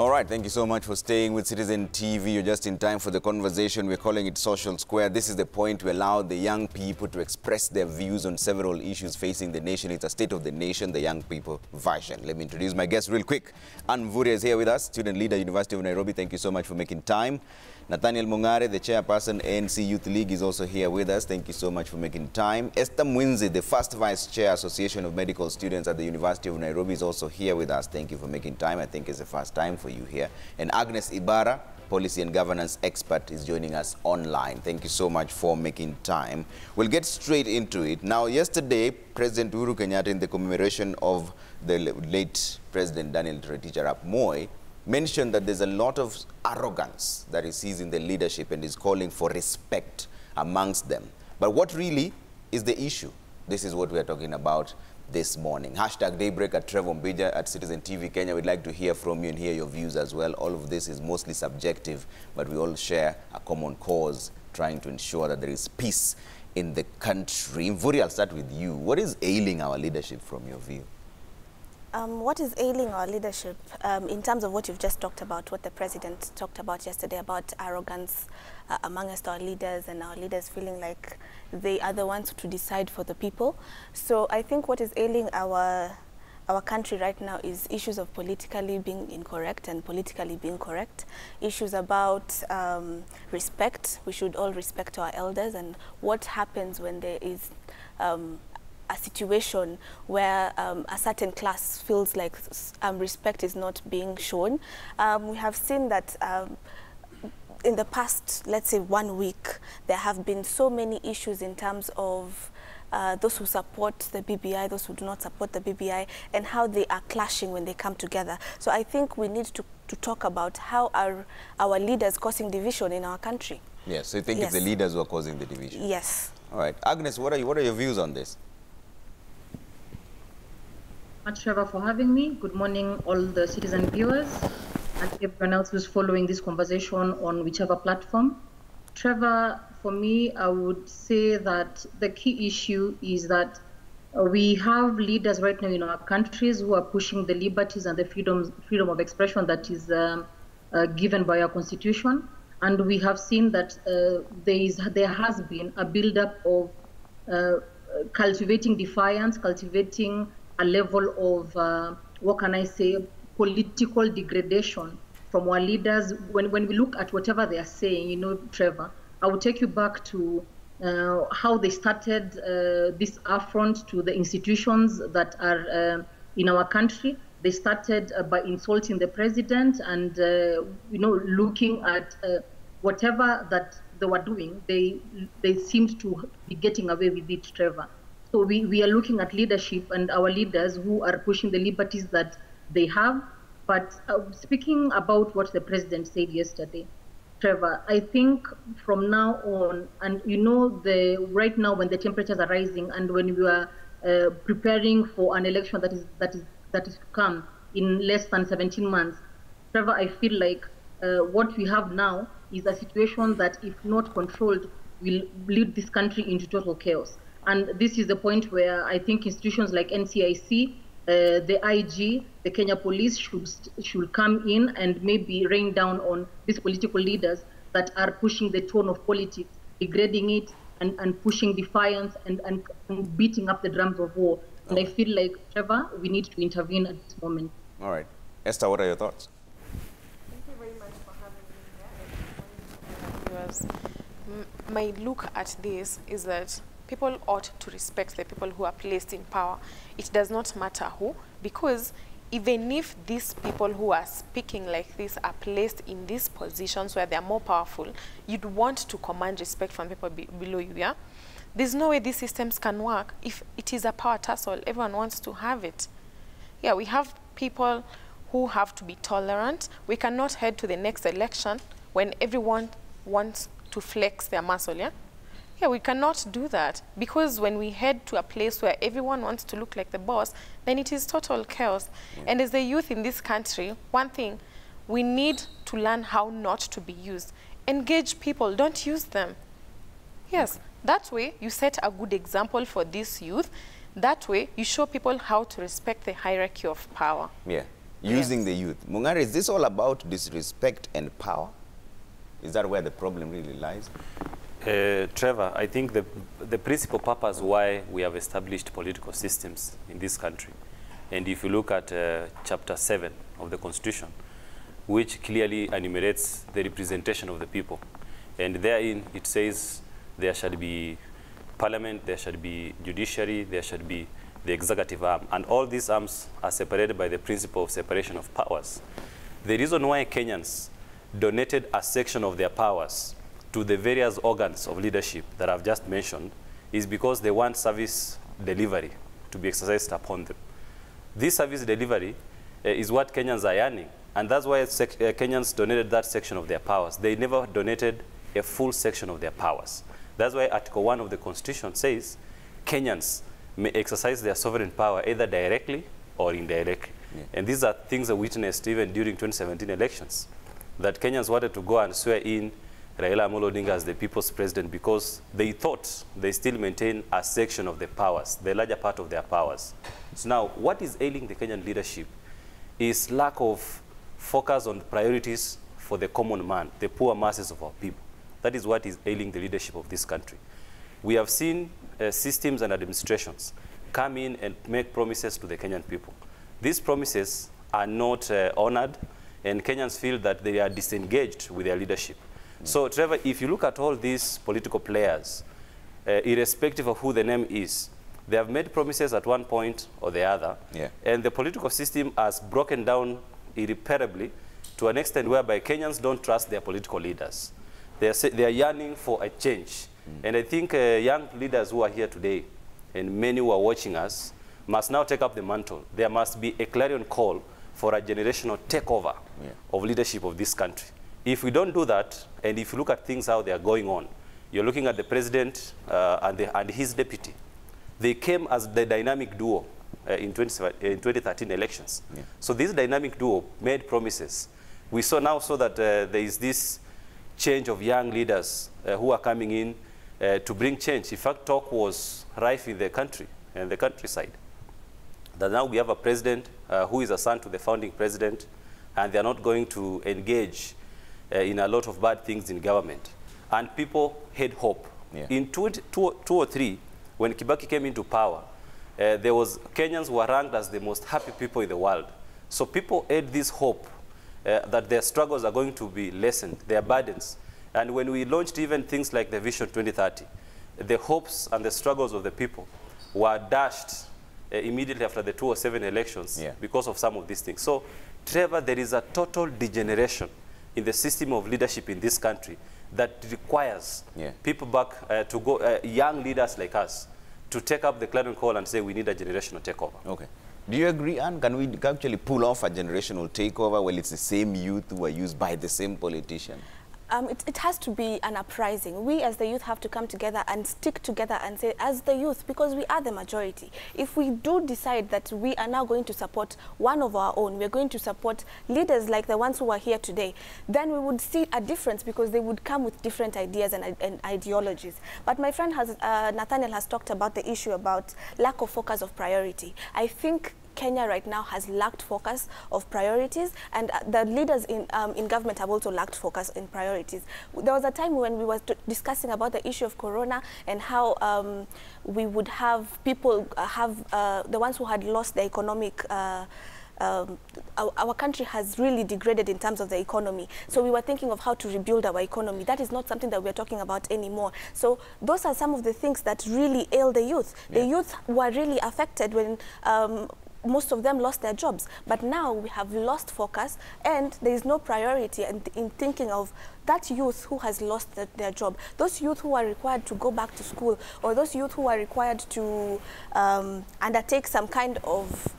All right, thank you so much for staying with Citizen TV. You're just in time for the conversation. We're calling it Social Square. This is the point to allow the young people to express their views on several issues facing the nation. It's a state of the nation, the young people version. Let me introduce my guest real quick. Ann Vuria is here with us, student leader, University of Nairobi. Thank you so much for making time. Nathaniel Mungare, the chairperson, ANC Youth League, is also here with us. Thank you so much for making time. Esther Mwinzi, the first vice chair, Association of Medical Students at the University of Nairobi, is also here with us. Thank you for making time. I think it's the first time for you here. And Agnes Ibarra, policy and governance expert, is joining us online. Thank you so much for making time. We'll get straight into it. Now, yesterday, President Uhuru Kenyatta, in the commemoration of the late President Daniel Toroitich arap Moi, mentioned that there's a lot of arrogance that he sees in the leadership and is calling for respect amongst them. But what really is the issue? This is what we are talking about this morning. Hashtag Daybreak at Trevor Mbija at Citizen TV Kenya. We'd like to hear from you and hear your views as well. All of this is mostly subjective, but we all share a common cause, trying to ensure that there is peace in the country. Mvuri, I'll start with you. What is ailing our leadership from your view? What is ailing our leadership in terms of what you've just talked about, what the president talked about yesterday about arrogance amongst our leaders and our leaders feeling like they are the ones to decide for the people. So I think what is ailing our country right now is issues of politically being incorrect and politically being correct, issues about respect. We should all respect our elders, and what happens when there is a situation where a certain class feels like respect is not being shown. We have seen that in the past, let's say 1 week, there have been so many issues in terms of those who support the BBI, those who do not support the BBI, and how they are clashing when they come together. So I think we need to talk about how are our leaders causing division in our country. Yes, so you think it's the leaders who are causing the division? Yes. All right. Agnes, what are your views on this? Much, Trevor, for having me. Good morning, all the citizen viewers and everyone else who's following this conversation on whichever platform. Trevor, for me, I would say that the key issue is that we have leaders right now in our countries who are pushing the liberties and the freedom of expression that is given by our constitution. And we have seen that there has been a buildup of cultivating defiance, cultivating a level of, what can I say, political degradation from our leaders. When we look at whatever they are saying, you know, Trevor, I will take you back to how they started this affront to the institutions that are in our country. They started by insulting the president and, you know, looking at whatever that they were doing, they seemed to be getting away with it, Trevor. So we are looking at leadership and our leaders who are pushing the liberties that they have. But speaking about what the president said yesterday, Trevor, I think from now on, and you know, right now when the temperatures are rising and when we are preparing for an election that is to come in less than 17 months, Trevor, I feel like what we have now is a situation that, if not controlled, will lead this country into total chaos. And this is the point where I think institutions like NCIC, the IG, the Kenya Police should come in and maybe rain down on these political leaders that are pushing the tone of politics, degrading it, and pushing defiance and beating up the drums of war. And I feel like, Trevor, we need to intervene at this moment. All right. Esther, what are your thoughts? Thank you very much for having me here. My look at this is that people ought to respect the people who are placed in power. It does not matter who, because even if these people who are speaking like this are placed in these positions where they are more powerful, you'd want to command respect from people below you, yeah? There's no way these systems can work if it is a power tussle. Everyone wants to have it. Yeah, we have people who have to be tolerant. We cannot head to the next election when everyone wants to flex their muscle, yeah? Yeah, we cannot do that, because when we head to a place where everyone wants to look like the boss, then it is total chaos. And as the youth in this country, one thing, we need to learn how not to be used. Engage people, don't use them. Yes, that way you set a good example for this youth. That way you show people how to respect the hierarchy of power. Yeah. using the youth. Mungari, is this all about disrespect and power? Is that where the problem really lies? Trevor, I think the principal purpose why we have established political systems in this country, and if you look at Chapter 7 of the Constitution, which clearly enumerates the representation of the people, and therein it says there shall be parliament, there shall be judiciary, there shall be the executive arm, and all these arms are separated by the principle of separation of powers. The reason why Kenyans donated a section of their powers to the various organs of leadership that I've just mentioned is because they want service delivery to be exercised upon them. This service delivery is what Kenyans are earning, and that's why Kenyans donated that section of their powers. They never donated a full section of their powers. That's why Article 1 of the Constitution says Kenyans may exercise their sovereign power either directly or indirectly. Yeah. And these are things that witnessed even during 2017 elections, that Kenyans wanted to go and swear in Raila Amolo Odinga as the people's president because they thought they still maintain a section of the powers, the larger part of their powers. So now, what is ailing the Kenyan leadership is lack of focus on the priorities for the common man, the poor masses of our people. That is what is ailing the leadership of this country. We have seen systems and administrations come in and make promises to the Kenyan people. These promises are not honored, and Kenyans feel that they are disengaged with their leadership. So, Trevor, if you look at all these political players, irrespective of who the name is, they have made promises at one point or the other, and the political system has broken down irreparably to an extent whereby Kenyans don't trust their political leaders. They are yearning for a change. And I think young leaders who are here today, and many who are watching us, must now take up the mantle. There must be a clarion call for a generational takeover of leadership of this country. If we don't do that, and if you look at things how they are going on, you're looking at the president and his deputy. They came as the dynamic duo in 2013 elections. So this dynamic duo made promises. We now saw that there is this change of young leaders who are coming in to bring change. In fact, talk was rife in the country and the countryside, that now we have a president who is a son to the founding president, and they are not going to engage in a lot of bad things in government. And people had hope. In 2003, when Kibaki came into power, there was Kenyans were ranked as the most happy people in the world. So people had this hope that their struggles are going to be lessened, their burdens. And when we launched even things like the Vision 2030, the hopes and the struggles of the people were dashed immediately after the 2007 elections because of some of these things. So, Trevor, there is a total degeneration in the system of leadership in this country that requires people back to go, young leaders like us, to take up the clarion call and say we need a generational takeover. Okay. Do you agree, Anne? Can we actually pull off a generational takeover while it's the same youth who are used by the same politician? It has to be an uprising. We as the youth have to come together and stick together and say, as the youth, because we are the majority, if we do decide that we are now going to support one of our own, we're going to support leaders like the ones who are here today, then we would see a difference because they would come with different ideas and ideologies. But my friend Nathaniel has talked about the issue about lack of focus of priority. I think Kenya right now has lacked focus of priorities, and the leaders in government have also lacked focus in priorities. There was a time when we were discussing about the issue of corona and how we would have people the ones who had lost their economic our country has really degraded in terms of the economy. So we were thinking of how to rebuild our economy. That is not something that we're talking about anymore. So those are some of the things that really ail the youth. The youth were really affected when most of them lost their jobs. But now we have lost focus, and there is no priority in thinking of that youth who has lost their job, those youth who are required to go back to school, or those youth who are required to undertake some kind of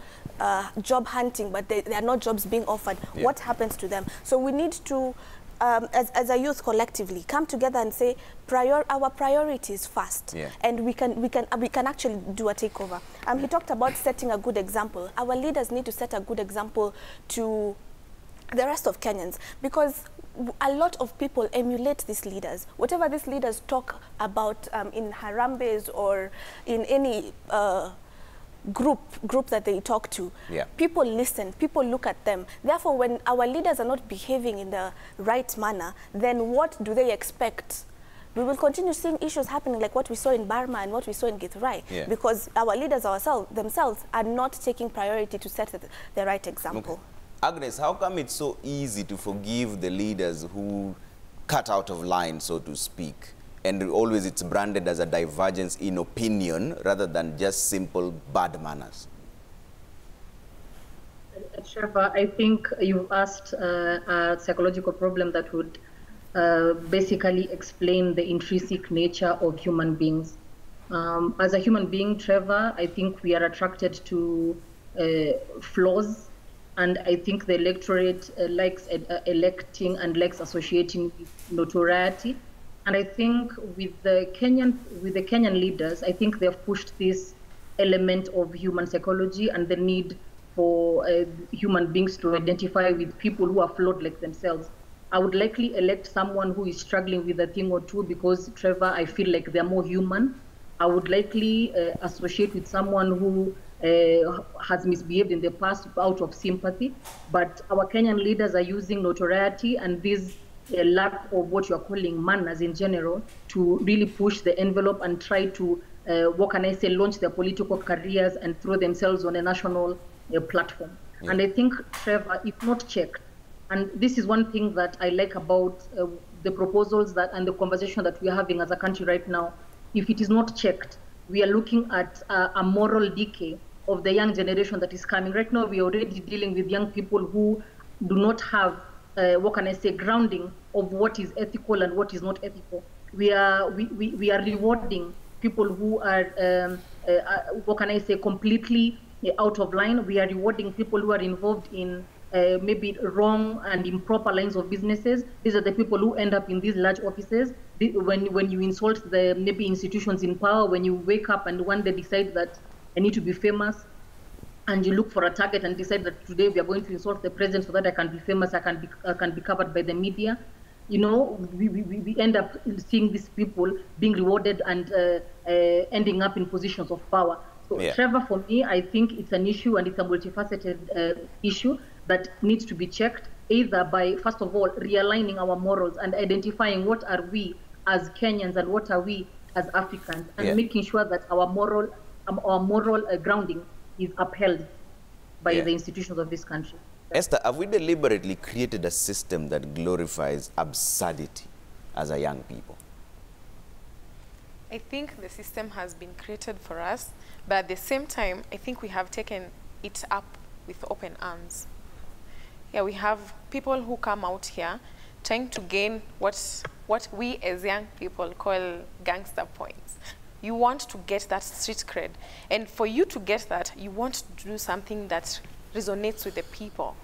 job hunting, but there are no jobs being offered. What happens to them? So we need to, as a youth collectively, come together and say our priorities first, and we can actually do a takeover. He talked about setting a good example. Our leaders need to set a good example to the rest of Kenyans, because a lot of people emulate these leaders. Whatever these leaders talk about in Harambes or in any group that they talk to. Yeah. People listen, people look at them. Therefore, when our leaders are not behaving in the right manner, then what do they expect? We will continue seeing issues happening like what we saw in Burma and what we saw in Githurai, because our leaders themselves are not taking priority to set the right example. Okay. Agnes, how come it's so easy to forgive the leaders who cut out of line, so to speak, and always it's branded as a divergence in opinion rather than just simple bad manners? Trevor, I think you've asked a psychological problem that would basically explain the intrinsic nature of human beings. As a human being, Trevor, I think we are attracted to flaws, and I think the electorate likes electing and likes associating with notoriety. And I think with the Kenyan leaders, I think they have pushed this element of human psychology and the need for human beings to identify with people who are flawed like themselves. I would likely elect someone who is struggling with a thing or two because, Trevor, I feel like they're more human. I would likely associate with someone who has misbehaved in the past out of sympathy. But our Kenyan leaders are using notoriety and this lack of what you're calling manners in general to really push the envelope and try to, launch their political careers and throw themselves on a national platform. Yeah. And I think, Trevor, if not checked, and this is one thing that I like about the proposals and the conversation that we are having as a country right now. If it is not checked, we are looking at a moral decay of the young generation that is coming. Right now, we are already dealing with young people who do not have, grounding of what is ethical and what is not ethical. We are rewarding people who are, completely out of line. We are rewarding people who are involved in maybe wrong and improper lines of businesses. These are the people who end up in these large offices. When you insult the maybe institutions in power, when you wake up and one day decide that I need to be famous, and you look for a target and decide that today we are going to insult the president so that I can be famous, I can be covered by the media. You know, we end up seeing these people being rewarded and ending up in positions of power. So, yeah. Trevor, for me, I think it's an issue and it's a multifaceted issue that needs to be checked, either by, first of all, realigning our morals and identifying what are we as Kenyans and what are we as Africans, and making sure that our moral grounding is upheld by the institutions of this country. Esther, have we deliberately created a system that glorifies absurdity as a young people? I think the system has been created for us, but at the same time, I think we have taken it up with open arms. Yeah, we have people who come out here trying to gain what we as young people call gangster points. You want to get that street cred. And for you to get that, you want to do something that resonates with the people.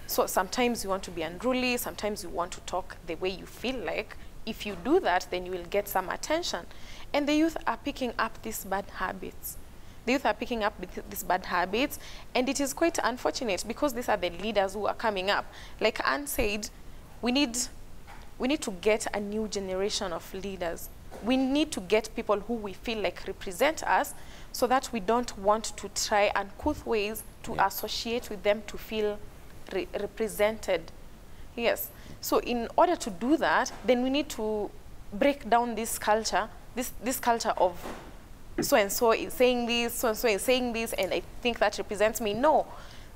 So sometimes you want to be unruly, sometimes you want to talk the way you feel like. If you do that, then you will get some attention. And the youth are picking up these bad habits. The youth are picking up these bad habits, and it is quite unfortunate because these are the leaders who are coming up. Like Anne said, we need to get a new generation of leaders. We need to get people who we feel like represent us so that we don't want to try uncouth ways to associate with them to feel represented. Yes. So in order to do that, then we need to break down this culture, this culture of so-and-so is saying this, so-and-so is saying this, and I think that represents me. No.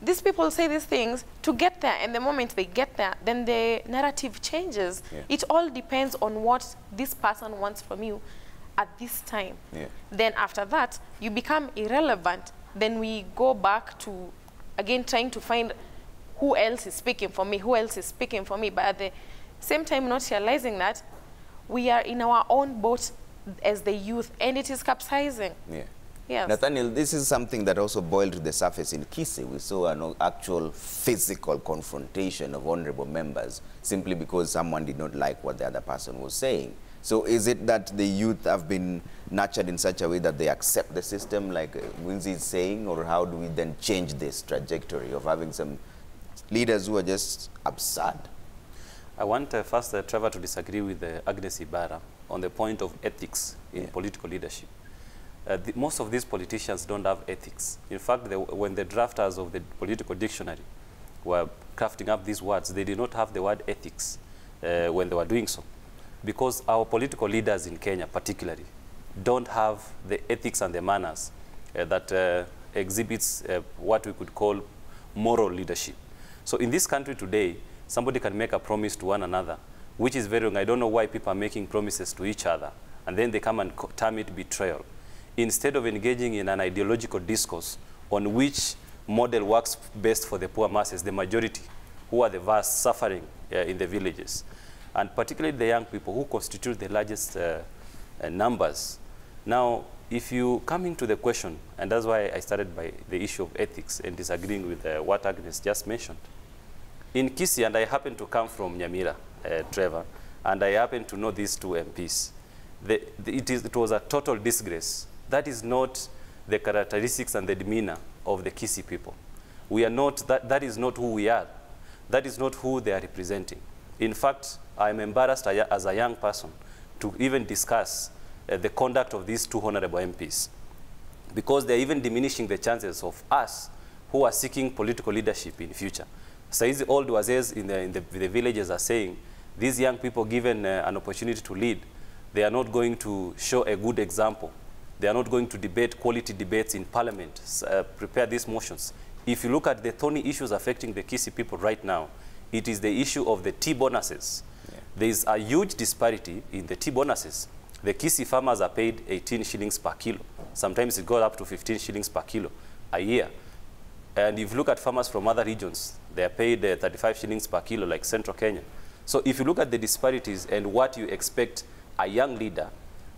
These people say these things to get there, and the moment they get there, then the narrative changes. Yeah. It all depends on what this person wants from you at this time. Yeah. Then after that, you become irrelevant. Then we go back to, again, trying to find who else is speaking for me, who else is speaking for me, but at the same time not realizing that we are in our own boat as the youth, and it is capsizing. Yeah. Yes. Nathaniel, this is something that also boiled to the surface in Kisii. We saw an actual physical confrontation of honorable members simply because someone did not like what the other person was saying. So is it that the youth have been nurtured in such a way that they accept the system, like Winzy is saying, or how do we then change this trajectory of having some leaders who are just absurd? I want first, Trevor, to disagree with Agnes Ibara on the point of ethics in political leadership. most of these politicians don't have ethics. In fact, when the drafters of the political dictionary were crafting up these words, they did not have the word ethics when they were doing so. Because our political leaders in Kenya particularly don't have the ethics and the manners that exhibits what we could call moral leadership. So in this country today, somebody can make a promise to one another, which is very wrong. I don't know why people are making promises to each other, and then they come and term it betrayal. Instead of engaging in an ideological discourse on which model works best for the poor masses, the majority, who are the vast suffering in the villages, and particularly the young people who constitute the largest numbers. Now, if you come into the question, and that's why I started by the issue of ethics and disagreeing with what Agnes just mentioned. In Kisii, and I happen to come from Nyamira, Trevor, and I happen to know these two MPs, it was a total disgrace. That is not the characteristics and the demeanor of the Kisii people. We are not, that is not who we are. That is not who they are representing. In fact, I'm embarrassed as a young person to even discuss the conduct of these two honorable MPs, because they're even diminishing the chances of us who are seeking political leadership in the future. Saizi old wazes in the villages are saying, these young people given an opportunity to lead, they are not going to show a good example. They are not going to debate quality debates in parliament, prepare these motions. If you look at the thorny issues affecting the Kisii people right now, it is the issue of the tea bonuses. Yeah. There is a huge disparity in the tea bonuses. The Kisii farmers are paid 18 shillings per kilo. Sometimes it goes up to 15 shillings per kilo a year. And if you look at farmers from other regions, they are paid 35 shillings per kilo, like Central Kenya. So if you look at the disparities and what you expect a young leader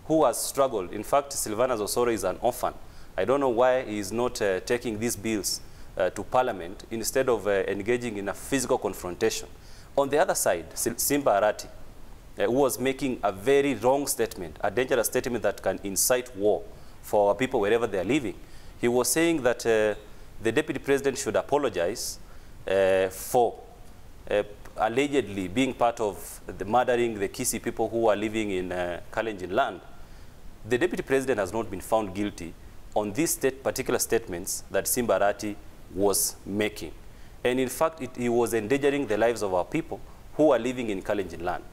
who has struggled, in fact, Silvanus Osoro is an orphan. I don't know why he is not taking these bills to Parliament instead of engaging in a physical confrontation. On the other side, Simba Arati, who was making a very wrong statement, a dangerous statement that can incite war for our people wherever they are living. He was saying that the deputy president should apologize for allegedly being part of the murdering the Kisii people who are living in Kalenjin land. The deputy president has not been found guilty on these particular statements that Simba Arati was making. And in fact, he was endangering the lives of our people who are living in Kalenjin land.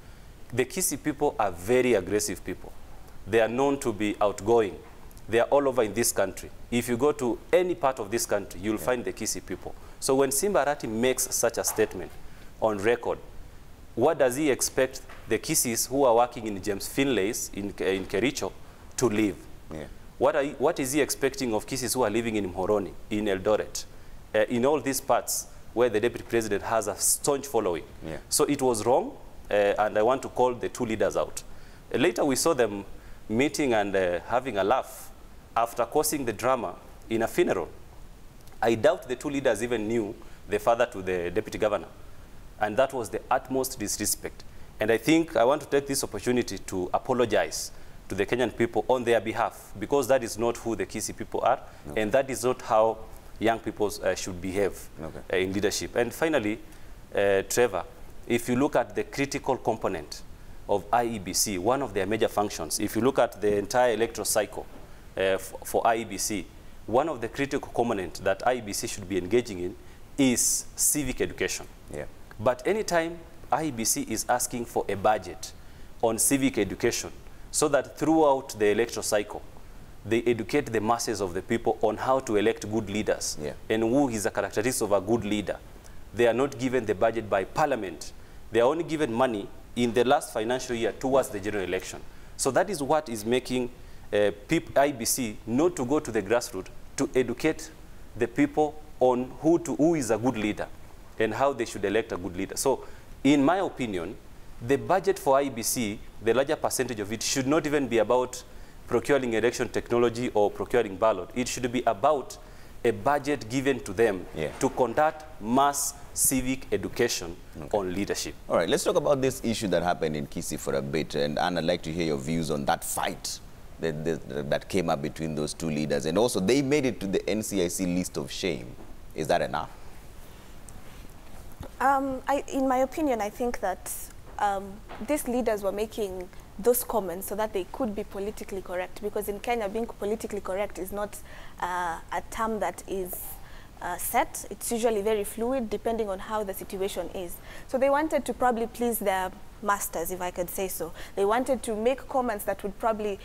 The Kisii people are very aggressive people. They are known to be outgoing. They are all over in this country. If you go to any part of this country, you'll find the Kisii people. So when Simba Arati makes such a statement on record, what does he expect the Kisiis who are working in James Finlay's in Kericho to live? Yeah. What is he expecting of Kisiis who are living in Mhoroni, in Eldoret, in all these parts where the deputy president has a staunch following? Yeah. So it was wrong, and I want to call the two leaders out. Later we saw them meeting and having a laugh after causing the drama in a funeral. I doubt the two leaders even knew the father to the deputy governor. And that was the utmost disrespect. And I think I want to take this opportunity to apologize to the Kenyan people on their behalf, because that is not who the Kisii people are, okay. And that is not how young people should behave, okay. In leadership. And finally, Trevor, if you look at the critical component of IEBC, one of their major functions, if you look at the entire electoral cycle for IEBC, one of the critical components that IEBC should be engaging in is civic education. Yeah. But anytime IEBC is asking for a budget on civic education, so that throughout the electoral cycle, they educate the masses of the people on how to elect good leaders, yeah. And who is a characteristic of a good leader. They are not given the budget by Parliament. They are only given money in the last financial year towards the general election. So that is what is making IEBC not to go to the grassroots to educate the people on who is a good leader and how they should elect a good leader. So in my opinion, the budget for IEBC, the larger percentage of it should not even be about procuring election technology or procuring ballot. It should be about a budget given to them, yeah. To conduct mass civic education, okay. On leadership. All right, let's talk about this issue that happened in Kisii for a bit. And Anne, I'd like to hear your views on that fight that came up between those two leaders. And also, they made it to the NCIC list of shame. Is that enough? In my opinion, I think that these leaders were making those comments so that they could be politically correct, because in Kenya being politically correct is not a term that is set. It's usually very fluid depending on how the situation is. So they wanted to probably please their masters, if I could say so. They wanted to make comments that would probably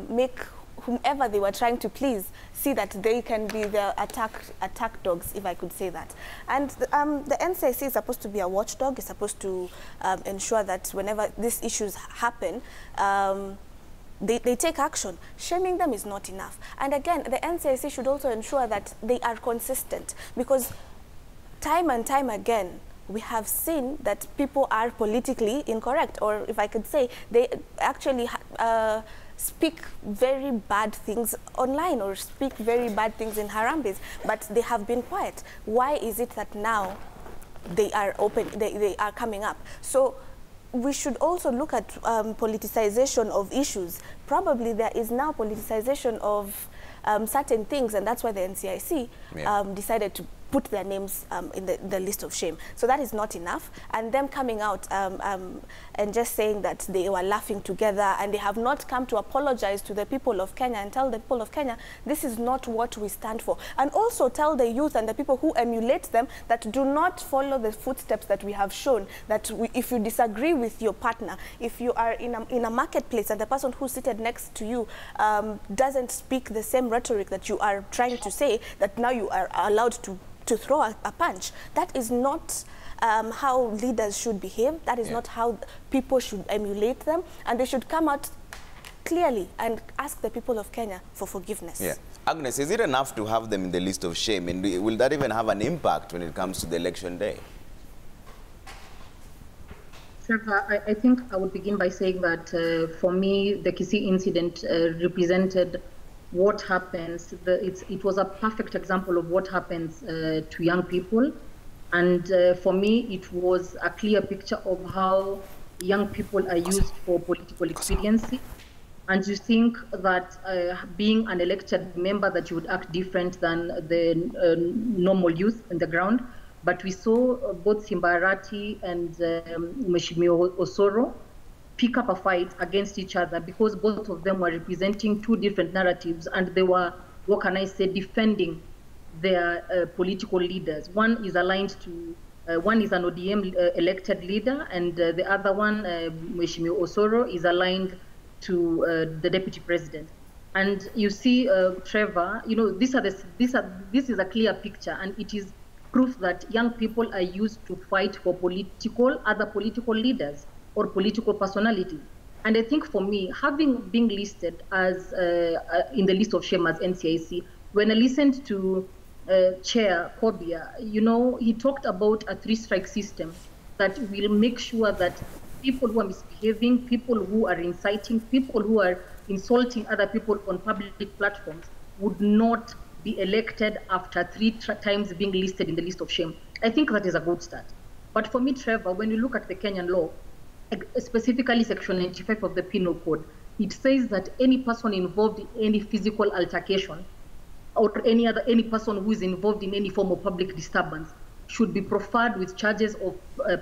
make whomever they were trying to please see that they can be the attack dogs, if I could say that. And the NCIC is supposed to be a watchdog. It's supposed to ensure that whenever these issues happen, they take action. Shaming them is not enough. And again, the NCIC should also ensure that they are consistent, because time and time again, we have seen that people are politically incorrect, or if I could say, they actually speak very bad things online or speak very bad things in Harambes, but they have been quiet. Why is it that now they are open, they are coming up? So we should also look at politicization of issues. Probably there is now politicization of certain things, and that's why the NCIC decided to put their names in the list of shame. So that is not enough. And them coming out and just saying that they were laughing together and they have not come to apologize to the people of Kenya and tell the people of Kenya, this is not what we stand for. And also tell the youth and the people who emulate them that do not follow the footsteps that we have shown, that if you disagree with your partner, if you are in a marketplace and the person who's seated next to you doesn't speak the same rhetoric that you are trying to say, that now you are allowed to throw a punch. That is not how leaders should behave. That is not how people should emulate them. And they should come out clearly and ask the people of Kenya for forgiveness. Yeah. Agnes, is it enough to have them in the list of shame? And will that even have an impact when it comes to the election day? Trevor, I think I would begin by saying that for me, the Kisii incident represented what happens. It was a perfect example of what happens to young people. And for me, it was a clear picture of how young people are used for political expediency. And you think that being an elected member, that you would act different than the normal youth on the ground. But we saw both Simba Arati and Mheshimiwa Osoro pick up a fight against each other, because both of them were representing two different narratives, and they were, what can I say, defending their political leaders. One is aligned to, one is an ODM elected leader, and the other one, Mheshimiwa Osoro, is aligned to the deputy president. And you see, Trevor, you know, this is a clear picture, and it is proof that young people are used to fight for other political leaders or political personalities. And I think for me, having been listed as in the list of shame as NCIC, when I listened to Chair Kobia, you know, he talked about a 3-strike system that will make sure that people who are misbehaving, people who are inciting, people who are insulting other people on public platforms would not be elected after 3 times being listed in the list of shame. I think that is a good start. But for me, Trevor, when you look at the Kenyan law, specifically Section 95 of the Penal Code, it says that any person involved in any physical altercation or any person who is involved in any form of public disturbance should be proffered with charges of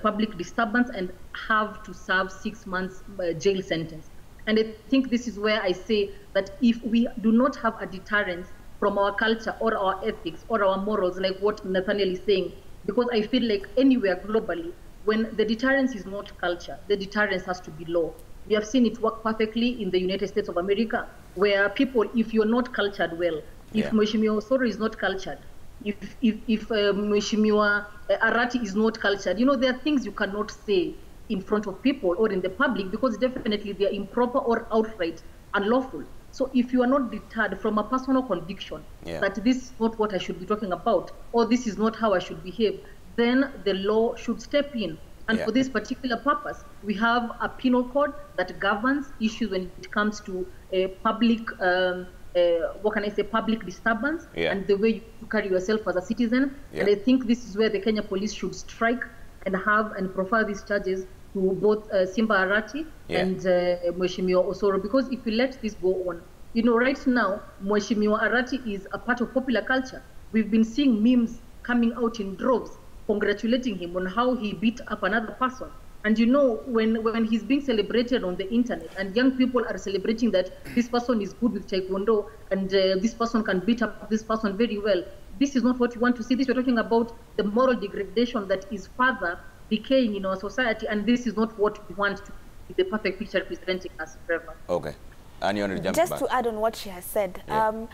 public disturbance and have to serve 6 months jail sentence. And I think this is where I say that if we do not have a deterrence from our culture or our ethics or our morals, like what Nathaniel is saying, because I feel like anywhere globally, when the deterrence is not culture, the deterrence has to be law. We have seen it work perfectly in the United States of America, where people, if you're not cultured well, if Mheshimiwa Osoro is not cultured, if Mheshimiwa Arati is not cultured, you know, there are things you cannot say in front of people or in the public, because definitely they are improper or outright unlawful. So if you are not deterred from a personal conviction that this is not what I should be talking about, or this is not how I should behave, then the law should step in. And for this particular purpose, we have a penal code that governs issues when it comes to a public, what can I say, public disturbance and the way you carry yourself as a citizen. And I think this is where the Kenya police should strike and have and profile these charges to both Simba Arati and Mheshimiwa Osoro, because if we let this go on, you know, right now, Mheshimiwa Arati is a part of popular culture. We've been seeing memes coming out in droves congratulating him on how he beat up another person. And you know, when he's being celebrated on the internet and young people are celebrating that this person is good with taekwondo and this person can beat up this person very well, this is not what you want to see. This we're talking about the moral degradation that is further decaying in our society, and this is not what we want to be the perfect picture presenting us, Trevor. Okay. And you want to jump Just back? to add on what she has said, Yeah.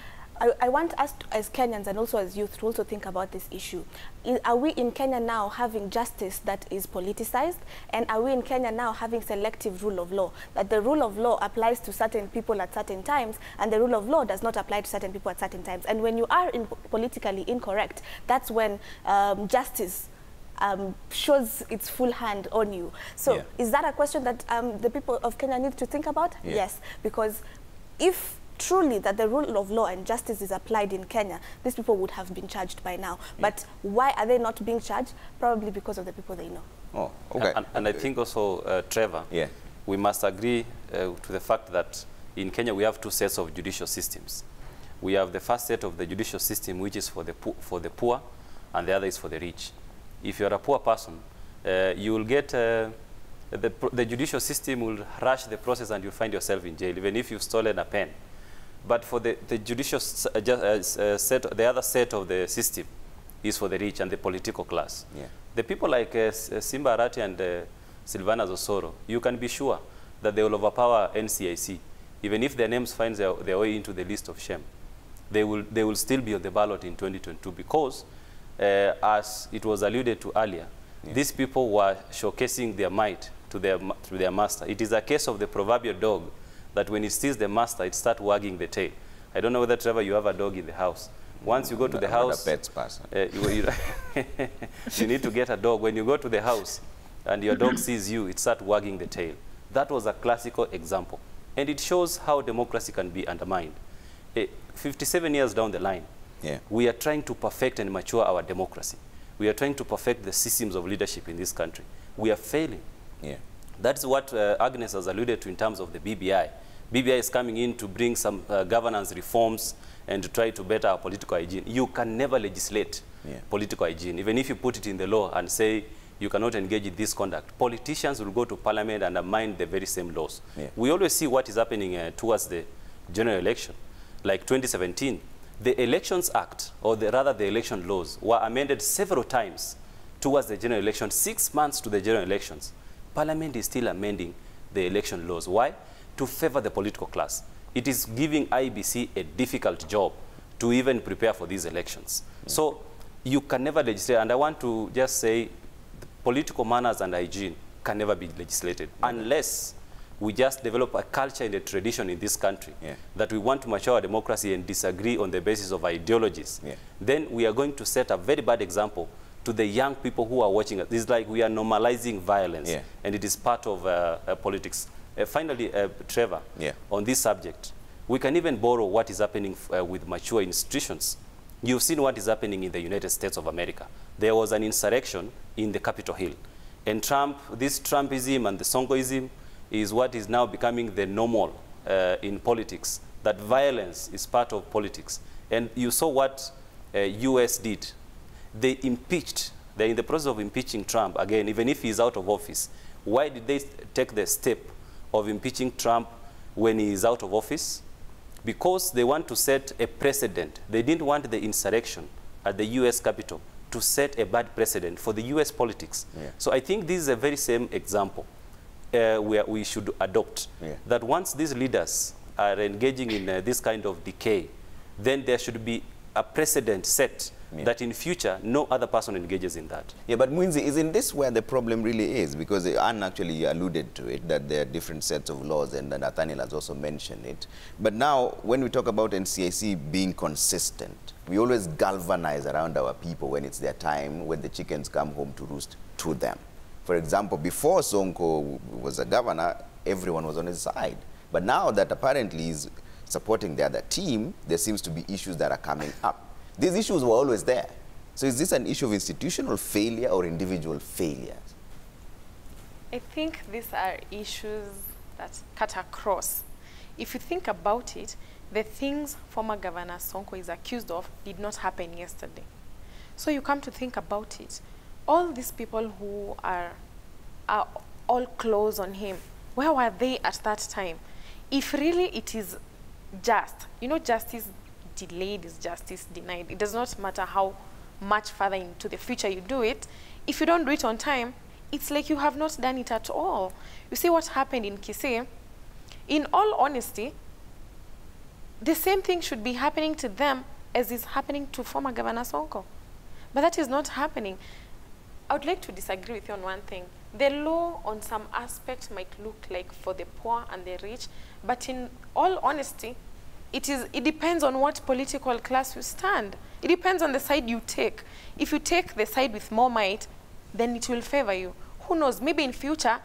I want us as Kenyans and also as youth to also think about this issue. Are we in Kenya now having justice that is politicized? And are we in Kenya now having selective rule of law? That the rule of law applies to certain people at certain times and the rule of law does not apply to certain people at certain times. And when you are politically incorrect, that's when justice shows its full hand on you. So is that a question that the people of Kenya need to think about? Yes, because if truly that the rule of law and justice is applied in Kenya, these people would have been charged by now. But why are they not being charged? Probably because of the people they know. Oh, okay. And I think also, Trevor, we must agree to the fact that in Kenya we have two sets of judicial systems. We have the first set of the judicial system, which is for the poor, and the other is for the rich. If you're a poor person, you will get the judicial system will rush the process and you'll find yourself in jail, even if you've stolen a pen. But for the judicial set, the other set of the system is for the rich and the political class. The people like Simba Arati and Silvana Zosoro, you can be sure that they will overpower NCIC. Even if their names find their way into the list of shame, they will still be on the ballot in 2022 because, as it was alluded to earlier, these people were showcasing their might to their master. It is a case of the proverbial dog that when it sees the master, it starts wagging the tail. I don't know whether, Trevor, you have a dog in the house. Once you go to the house, I'm not a pets person. You need to get a dog. When you go to the house and your dog sees you, it starts wagging the tail. That was a classical example. And it shows how democracy can be undermined. 57 years down the line, we are trying to perfect and mature our democracy. We are trying to perfect the systems of leadership in this country. We are failing. That's what Agnes has alluded to in terms of the BBI. BBI is coming in to bring some governance reforms and to try to better our political hygiene. You can never legislate political hygiene, even if you put it in the law and say you cannot engage in this conduct. Politicians will go to parliament and amend the very same laws. We always see what is happening towards the general election. Like 2017, the Elections Act, or rather the election laws, were amended several times towards the general election, 6 months to the general elections. Parliament is still amending the election laws. Why? To favor the political class. It is giving IBC a difficult job to even prepare for these elections. So you can never legislate. And I want to just say the political manners and hygiene can never be legislated unless we just develop a culture and a tradition in this country that we want to mature our democracy and disagree on the basis of ideologies. Then we are going to set a very bad example to the young people who are watching us. It's like we are normalizing violence, and it is part of politics. Finally, Trevor, on this subject, we can even borrow what is happening with mature institutions. You've seen what is happening in the United States of America. There was an insurrection in the Capitol Hill. And this Trumpism and the Sonkoism is what is now becoming the normal in politics, that violence is part of politics. And you saw what US did. They impeached, they're in the process of impeaching Trump again, even if he's out of office. Why did they take the step of impeaching Trump when he is out of office? Because they want to set a precedent. They didn't want the insurrection at the US Capitol to set a bad precedent for the US politics. So I think this is a very same example where we should adopt. That once these leaders are engaging in this kind of decay, then there should be a precedent set that in future no other person engages in that. But Mwinzi, isn't this where the problem really is? Because Anne actually alluded to it, that there are different sets of laws, and Nathaniel has also mentioned it. But now, when we talk about NCIC being consistent, we always galvanize around our people when it's their time, when the chickens come home to roost to them. For example, before Sonko was a governor, everyone was on his side. But now that apparently he's supporting the other team, there seems to be issues that are coming up. These issues were always there. So is this an issue of institutional failure or individual failures? I think these are issues that cut across. If you think about it, the things former Governor Sonko is accused of did not happen yesterday. So you come to think about it. All these people who are all close on him. Where were they at that time? If really it is just, you know, justice delayed is justice denied. It does not matter how much further into the future you do it. If you don't do it on time, it's like you have not done it at all. You see what happened in Kisii? In all honesty, the same thing should be happening to them as is happening to former Governor Sonko. But that is not happening. I would like to disagree with you on one thing. The law on some aspect might look like for the poor and the rich, but in all honesty, it depends on what political class you stand. It depends on the side you take. If you take the side with more might, then it will favor you. Who knows, maybe in future,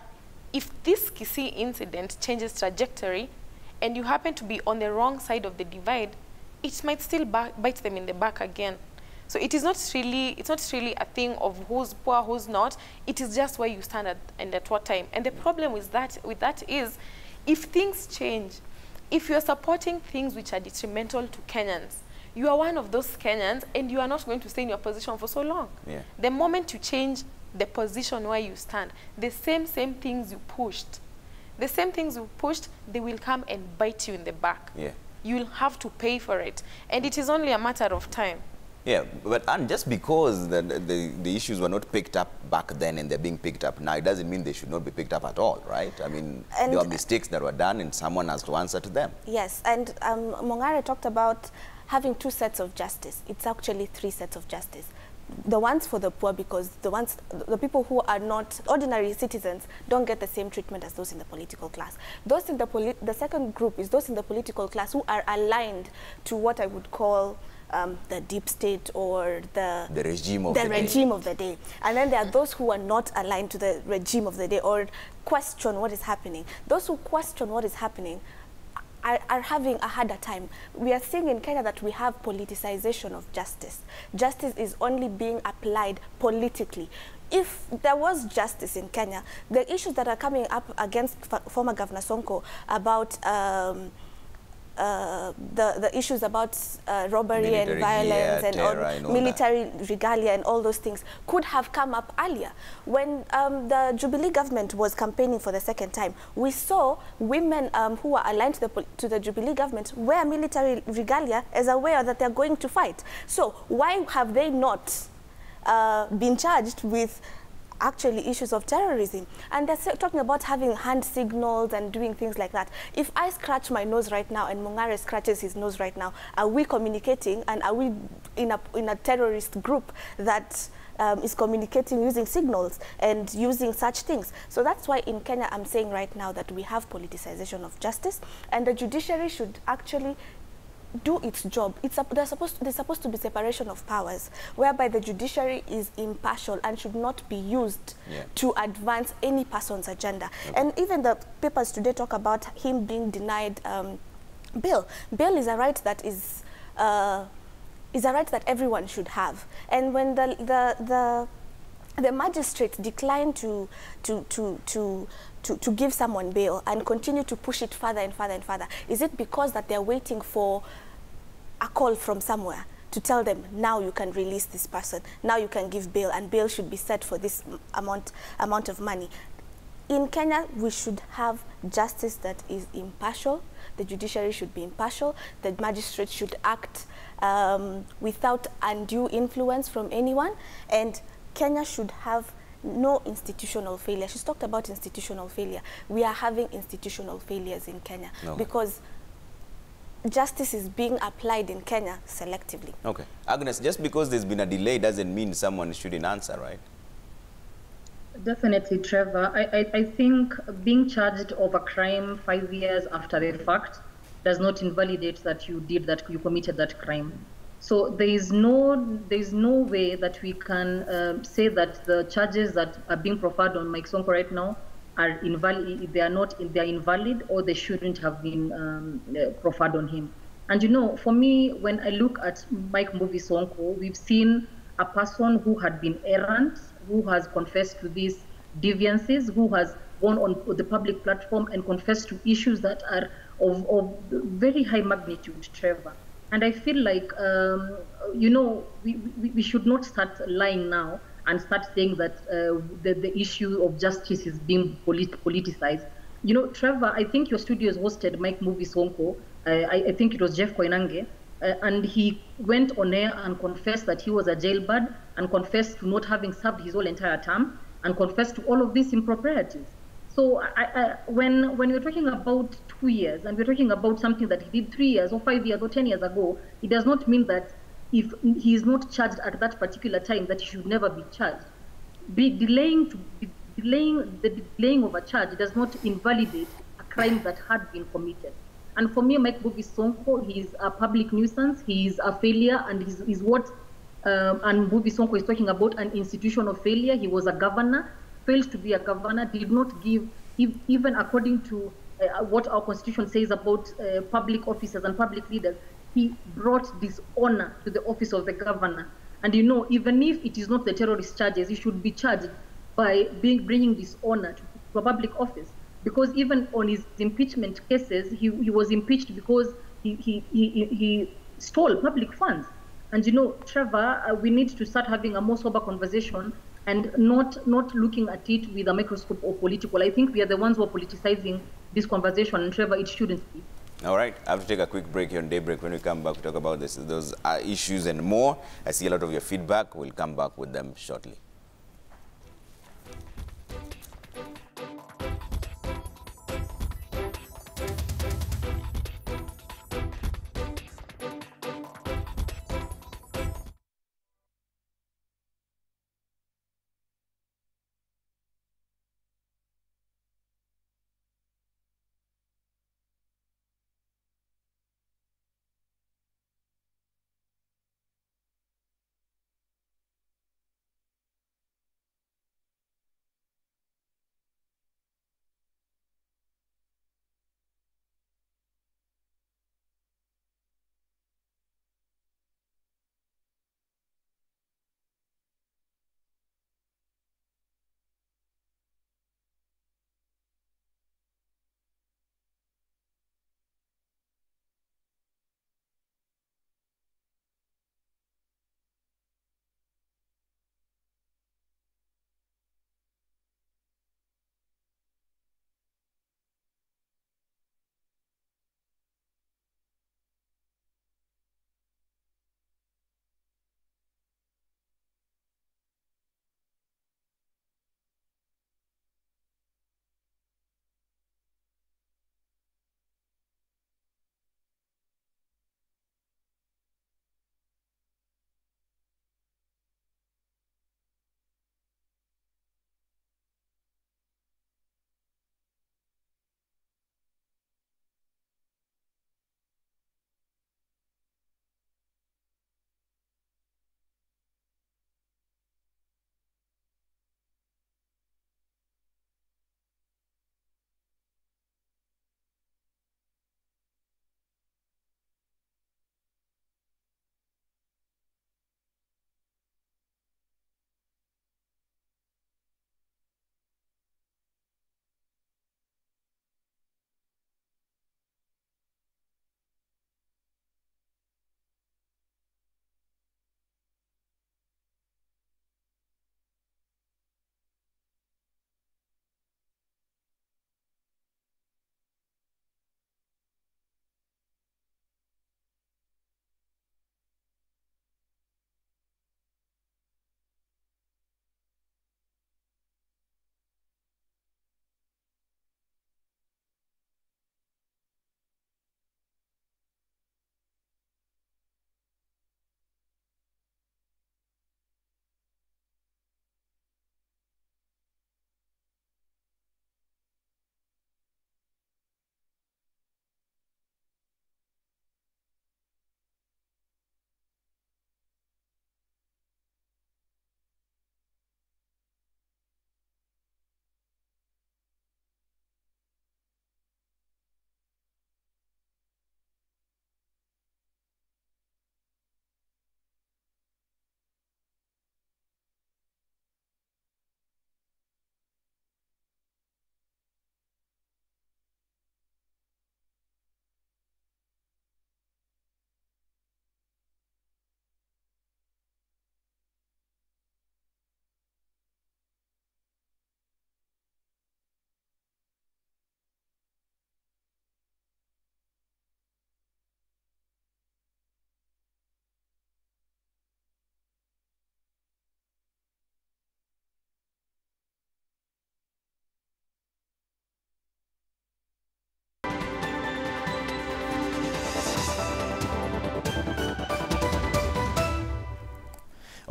if this Kisii incident changes trajectory and you happen to be on the wrong side of the divide, it might still bite them in the back again. So it's not really a thing of who's poor, who's not. It is just where you stand at, and at what time. And the problem with that is, if things change, if you're supporting things which are detrimental to Kenyans, you are one of those Kenyans, and you are not going to stay in your position for so long. Yeah. The moment you change the position where you stand, the same things you pushed, they will come and bite you in the back. Yeah. You'll have to pay for it. And it is only a matter of time. Yeah, but and just because the issues were not picked up back then and they're being picked up now, it doesn't mean they should not be picked up at all, right? I mean, there were mistakes that were done and someone has to answer to them. Yes, and Mongare talked about having 2 sets of justice. It's actually 3 sets of justice. The ones for the poor, because the people who are not ordinary citizens don't get the same treatment as those in the political class. Those in the second group is those in the political class who are aligned to what I would call the deep state or the regime of the day. And then there are those who are not aligned to the regime of the day or question what is happening. Those who question what is happening are having a harder time. We are seeing in Kenya that we have politicization of justice. Justice is only being applied politically. If there was justice in Kenya, the issues that are coming up against former Governor Sonko about the issues about robbery military and violence and all military regalia and all those things could have come up earlier. When the Jubilee government was campaigning for the second time, we saw women who were aligned to the Jubilee government wear military regalia as aware that they're going to fight. So why have they not been charged with actually issues of terrorism? And they're talking about having hand signals and doing things like that. If I scratch my nose right now and Mongare scratches his nose right now, are we communicating, and are we in a terrorist group that is communicating using signals and using such things? So that's why in Kenya I'm saying right now that we have politicization of justice, and the judiciary should actually do its job. There's supposed to be separation of powers, whereby the judiciary is impartial and should not be used to advance any person's agenda. And even the papers today talk about him being denied bail. Bail is a right that is a right that everyone should have. And when the magistrate declined to give someone bail and continue to push it further and further and further, is it because that they're waiting for a call from somewhere to tell them, now you can release this person, now you can give bail, and bail should be set for this amount of money? In Kenya, we should have justice that is impartial. The judiciary should be impartial. The magistrate should act without undue influence from anyone. And Kenya should have no institutional failure. She's talked about institutional failure. We are having institutional failures in Kenya because justice is being applied in Kenya selectively. Okay. Agnes, just because there's been a delay doesn't mean someone shouldn't answer, right? Definitely, Trevor. I think being charged of a crime 5 years after the fact does not invalidate that you committed that crime. So there is no way that we can say that the charges that are being proffered on Mike Sonko right now are invalid. They are invalid, or they shouldn't have been proffered on him. And you know, for me, when I look at Mike Mbuvi Sonko, we've seen a person who had been errant, who has confessed to these deviances, who has gone on the public platform and confessed to issues that are of very high magnitude, Trevor. And I feel like, you know, we should not start lying now and start saying that the issue of justice is being politicized. You know, Trevor, I think your studio has hosted Mike Movie Sonko. I think it was Jeff Koinange. And he went on air and confessed that he was a jailbird and confessed to not having served his whole entire term and confessed to all of these improprieties. So when we're talking about 2 years and we're talking about something that he did 3 years or 5 years or 10 years ago, it does not mean that if he is not charged at that particular time that he should never be charged. Delaying the delaying of a charge does not invalidate a crime that had been committed. And for me, Mike Bovi Sonko, he is a public nuisance, he is a failure, and he's what and Bovi Sonko is talking about an institutional failure. He was a governor, failed to be a governor, did not give, even according to what our constitution says about public officers and public leaders, he brought dishonor to the office of the governor. And you know, even if it is not the terrorist charges, he should be charged by bringing dishonor to a public office. Because even on his impeachment cases, he was impeached because he stole public funds. And you know, Trevor, we need to start having a more sober conversation and not looking at it with a microscope or political. I think we are the ones who are politicizing this conversation, and Trevor, it shouldn't be. All right, I have to take a quick break here on Daybreak. When we come back, we talk about those issues and more. I see a lot of your feedback. We'll come back with them shortly.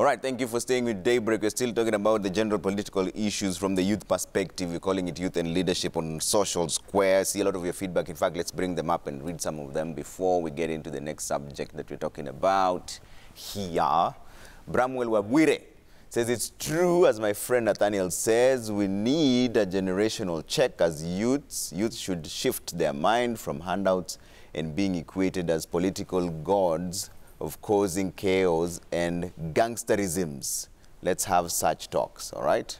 All right, thank you for staying with Daybreak. We're still talking about the general political issues from the youth perspective. We're calling it Youth and Leadership on Social Square. See a lot of your feedback. In fact, let's bring them up and read some of them before we get into the next subject that we're talking about here. Bramwell Wabwire says, it's true, as my friend Nathaniel says, we need a generational check as youths. Youth should shift their mind from handouts and being equated as political gods of causing chaos and gangsterisms. Let's have such talks, all right?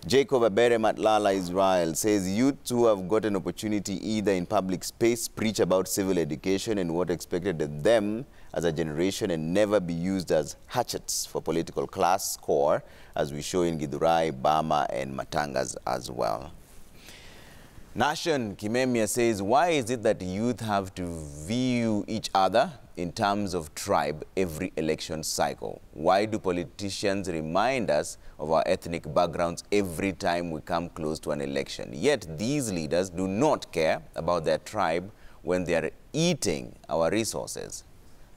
Jacob Abere Matlala Israel says, youth who have got an opportunity either in public space preach about civil education and what expected of them as a generation and never be used as hatchets for political class score, as we show in Githurai, Bama, and Matangas as well. Nation Kimemia says, why is it that youth have to view each other in terms of tribe every election cycle? Why do politicians remind us of our ethnic backgrounds every time we come close to an election? Yet these leaders do not care about their tribe when they are eating our resources.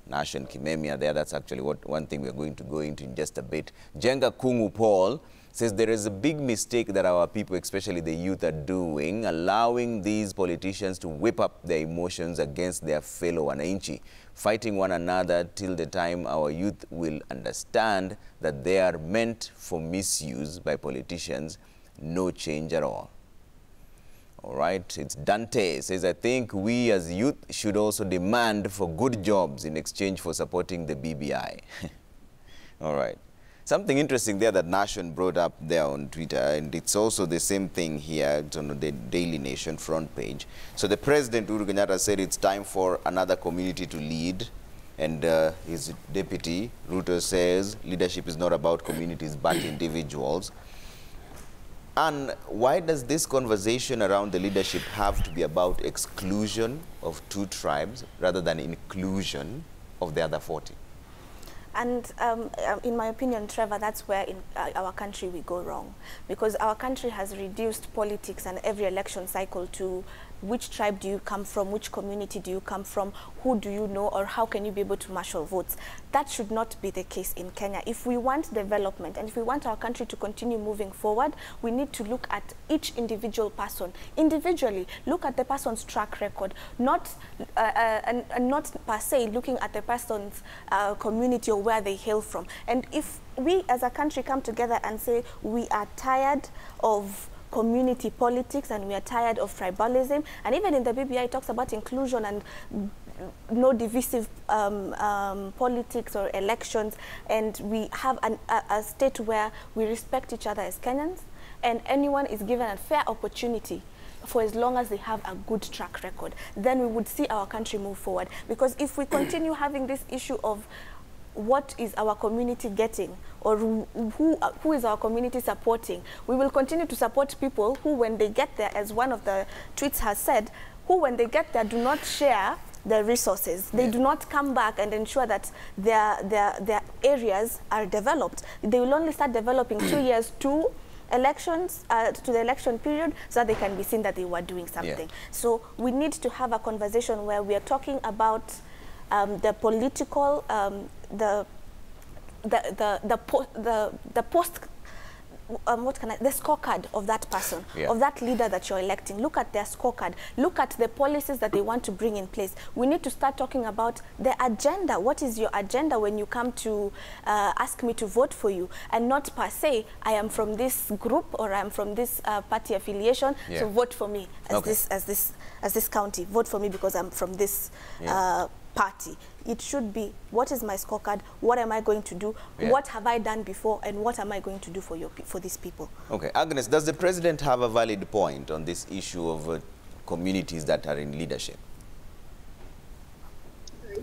Nation Kimemia there, that's actually one thing we're going to go into in just a bit. Jenga Kungu Paul says there is a big mistake that our people, especially the youth, are doing, allowing these politicians to whip up their emotions against their fellow wananchi, fighting one another till the time our youth will understand that they are meant for misuse by politicians. No change at all. All right, it's Dante says, I think we as youth should also demand for good jobs in exchange for supporting the BBI. All right. Something interesting there that Nation brought up there on Twitter, and it's also the same thing here. It's on the Daily Nation front page. So the President, Uhuru Kenyatta, said it's time for another community to lead. And his deputy, Ruto, says leadership is not about communities but individuals. And why does this conversation around the leadership have to be about exclusion of two tribes rather than inclusion of the other 40? And in my opinion, Trevor, that's where in our country we go wrong. Because our country has reduced politics and every election cycle to which tribe do you come from, which community do you come from, who do you know, or how can you be able to marshal votes. That should not be the case in Kenya. If we want development and if we want our country to continue moving forward, we need to look at each individual person individually, look at the person's track record, not and not per se looking at the person's community or where they hail from. And if we as a country come together and say we are tired of community politics and we are tired of tribalism, and even in the BBI it talks about inclusion and no divisive politics or elections, and we have a state where we respect each other as Kenyans and anyone is given a fair opportunity for as long as they have a good track record, then we would see our country move forward. Because if we continue having this issue of what is our community getting, or who is our community supporting, we will continue to support people who, when they get there, as one of the tweets has said, who when they get there do not share the resources. They do not come back and ensure that their areas are developed. They will only start developing 2 years to elections, to the election period, so that they can be seen that they were doing something. So we need to have a conversation where we are talking about the political, the scorecard of that person, of that leader that you're electing. Look at their scorecard. Look at the policies that they want to bring in place. We need to start talking about the agenda. What is your agenda when you come to ask me to vote for you? And not per se, I am from this group or I am from this party affiliation, so vote for me as this county. Vote for me because I'm from this party. It should be, what is my scorecard? What am I going to do? What have I done before? And what am I going to do for these people? Okay, Agnes, does the president have a valid point on this issue of communities that are in leadership?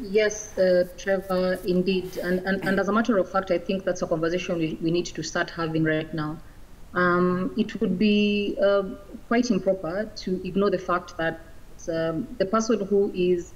Yes, Trevor, indeed. And as a matter of fact, I think that's a conversation we need to start having right now. It would be quite improper to ignore the fact that the person who is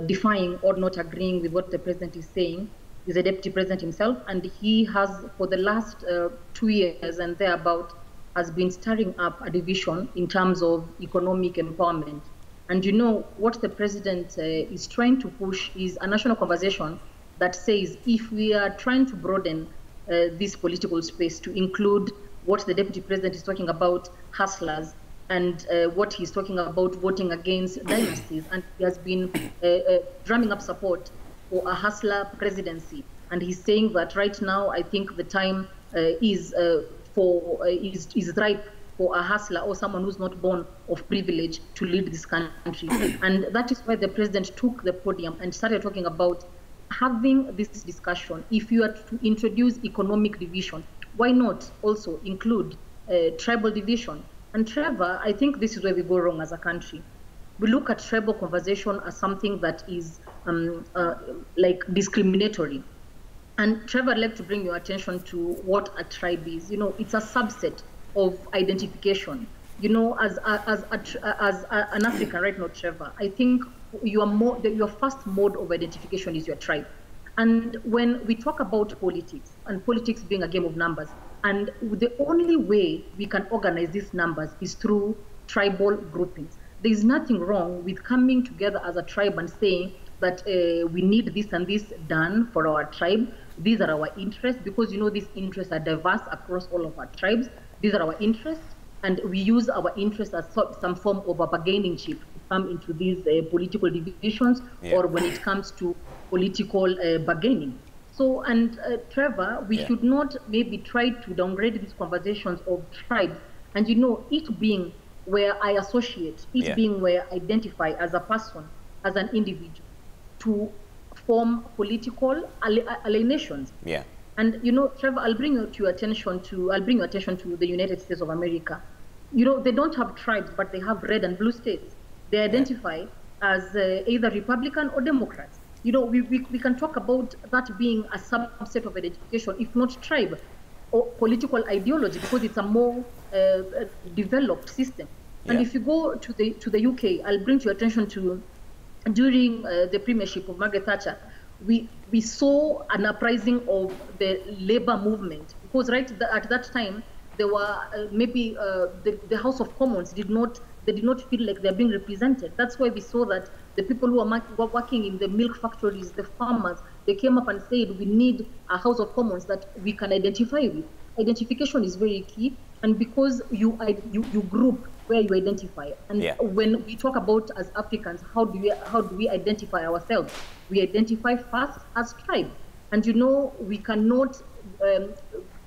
defying or not agreeing with what the president is saying is the deputy president himself, and he has, for the last 2 years and thereabout, has been stirring up a division in terms of economic empowerment. And you know, what the president is trying to push is a national conversation that says if we are trying to broaden this political space to include what the Deputy President is talking about, hustlers, and what he's talking about voting against dynasties, and he has been drumming up support for a hustler presidency. And he's saying that right now, I think the time is ripe for a hustler or someone who's not born of privilege to lead this country. And that is why the president took the podium and started talking about having this discussion. If you are to introduce economic division, why not also include tribal division? And Trevor, I think this is where we go wrong as a country. We look at tribal conversation as something that is like discriminatory. And Trevor, I'd like to bring your attention to what a tribe is. You know, it's a subset of identification. You know, as an African right now, Trevor, I think your first mode of identification is your tribe. And when we talk about politics, and politics being a game of numbers, and the only way we can organize these numbers is through tribal groupings. There is nothing wrong with coming together as a tribe and saying that we need this and this done for our tribe. These are our interests, because you know these interests are diverse across all of our tribes. These are our interests, and we use our interests as some form of a bargaining chip to come into these political divisions, or when it comes to political bargaining. So, and Trevor, we should not maybe try to downgrade these conversations of tribes, and you know, it being where I associate, it being where I identify as a person, as an individual, to form political alienations. Yeah. And you know, Trevor, I'll bring your attention to the United States of America. You know, they don't have tribes, but they have red and blue states. They identify as either Republican or Democrats. You know, we can talk about that being a subset of identification, if not tribe or political ideology, because it's a more developed system. And if you go to the UK, I'll bring to your attention to during the premiership of Margaret Thatcher, we saw an uprising of the labor movement, because at that time there were maybe the House of Commons did not feel like they're being represented. That's why we saw that the people who were working in the milk factories, the farmers, they came up and said, we need a House of Commons that we can identify with. Identification is very key, and because you group where you identify. And when we talk about as Africans, how do we identify ourselves? We identify first as tribe. And you know, we cannot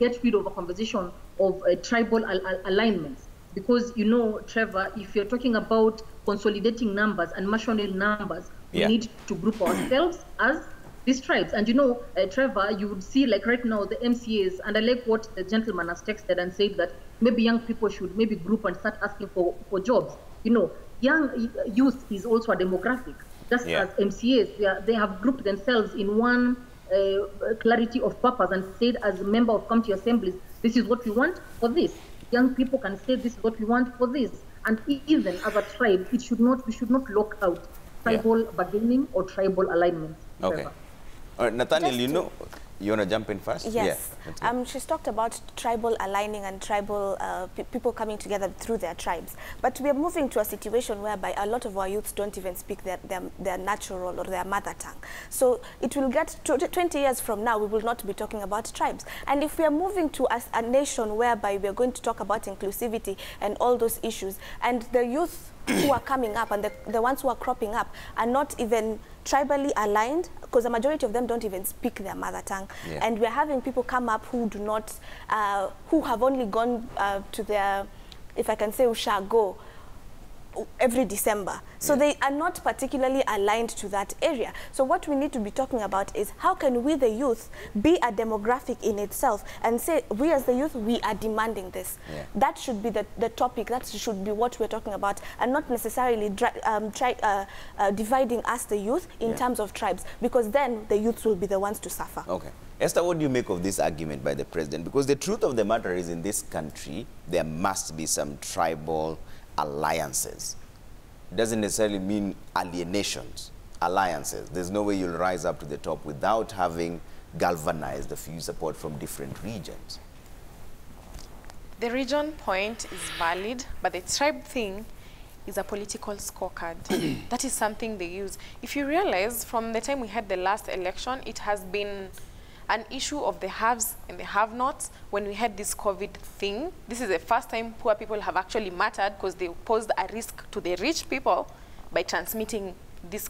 get rid of a conversation of tribal alignments. Because, you know, Trevor, if you're talking about consolidating numbers and national numbers, we need to group ourselves as these tribes. And, you know, Trevor, you would see, like right now, the MCAs, and I like what the gentleman has texted and said that maybe young people should maybe group and start asking for jobs. You know, young youth is also a demographic. Just as MCAs, they have grouped themselves in one clarity of purpose and said, as a member of county assemblies, this is what we want for this. Young people can say this is what we want for this. And even as a tribe, we should not lock out tribal bargaining or tribal alignment. Okay. All right, Nathaniel, you want to jump in first? Yes. She's talked about tribal aligning and tribal people coming together through their tribes. But we are moving to a situation whereby a lot of our youths don't even speak their natural or their mother tongue. So it will get to 20 years from now, we will not be talking about tribes. And if we are moving to a nation whereby we are going to talk about inclusivity and all those issues, and the youth who are coming up and the ones who are cropping up are not even tribally aligned, because the majority of them don't even speak their mother tongue. And we're having people come up who do not, who have only gone to their, if I can say, ushago every December. So they are not particularly aligned to that area. So what we need to be talking about is how can we, the youth, be a demographic in itself and say, we as the youth, we are demanding this. That should be the topic, that should be what we're talking about, and not necessarily dividing us, the youth, in terms of tribes, because then the youths will be the ones to suffer. Okay. Esther, what do you make of this argument by the president? Because the truth of the matter is, in this country, there must be some tribal alliances. Doesn't necessarily mean alienations, alliances. There's no way you'll rise up to the top without having galvanized a few support from different regions. The region point is valid, but the tribe thing is a political scorecard. That is something they use. If you realize, from the time we had the last election, it has been an issue of the haves and the have-nots. When we had this COVID thing, this is the first time poor people have actually mattered, because they posed a risk to the rich people by transmitting this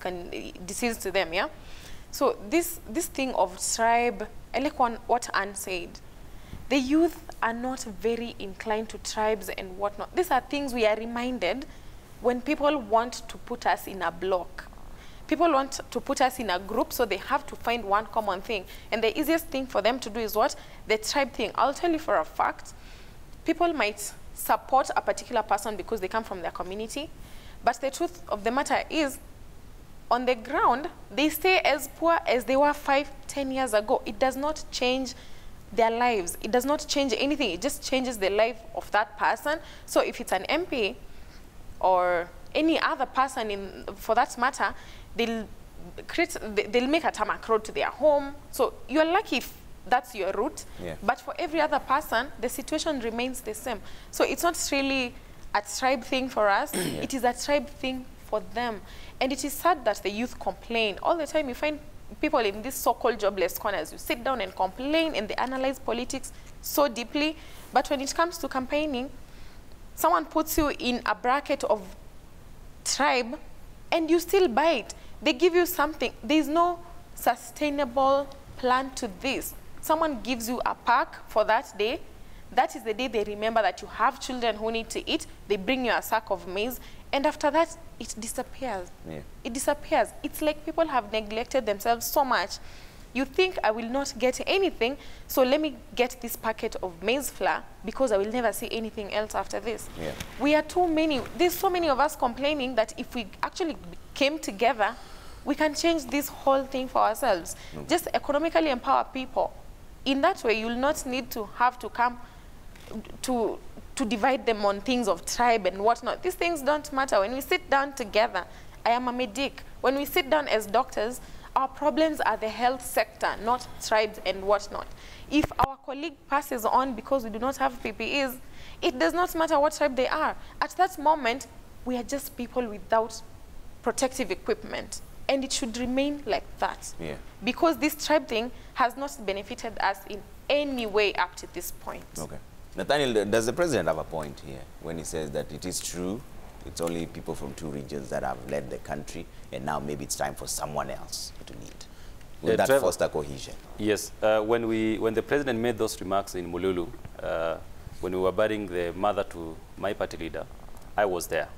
disease to them, yeah? So this thing of tribe, I like what Anne said. The youth are not very inclined to tribes and whatnot. These are things we are reminded when people want to put us in a block. People want to put us in a group, so they have to find one common thing. And the easiest thing for them to do is what? The tribe thing. I'll tell you for a fact, people might support a particular person because they come from their community, but the truth of the matter is, on the ground, they stay as poor as they were 5, 10 years ago. It does not change their lives. It does not change anything. It just changes the life of that person. So if it's an MP or any other person, for that matter, they'll make a tarmac road to their home. So you're lucky if that's your route. Yeah. But for every other person, the situation remains the same. So it's not really a tribe thing for us. Yeah. It is a tribe thing for them. And it is sad that the youth complain. All the time you find people in these so-called jobless corners, you sit down and complain and they analyze politics so deeply. But when it comes to campaigning, someone puts you in a bracket of tribe and you still buy it. They give you something. There is no sustainable plan to this. Someone gives you a pack for that day. That is the day they remember that you have children who need to eat. They bring you a sack of maize. And after that, it disappears. Yeah. It disappears. It's like people have neglected themselves so much. You think, I will not get anything, so let me get this packet of maize flour because I will never see anything else after this. Yeah. We are too many. There's so many of us complaining that if we actually came together, we can change this whole thing for ourselves. Just economically empower people. In that way, you'll not need to have to come to divide them on things of tribe and whatnot. These things don't matter. When we sit down together, I am a medic. When we sit down as doctors, our problems are the health sector, not tribes and whatnot. If our colleague passes on because we do not have PPEs, it does not matter what tribe they are. At that moment, we are just people without protective equipment. And it should remain like that. Yeah. Because this tribe thing has not benefited us in any way up to this point. Okay. Nathaniel, does the president have a point here when he says that it is true, it's only people from 2 regions that have led the country, and now maybe it's time for someone else to lead? Will that foster cohesion? Yes. When the president made those remarks in Mululu, when we were burying the mother to my party leader, I was there.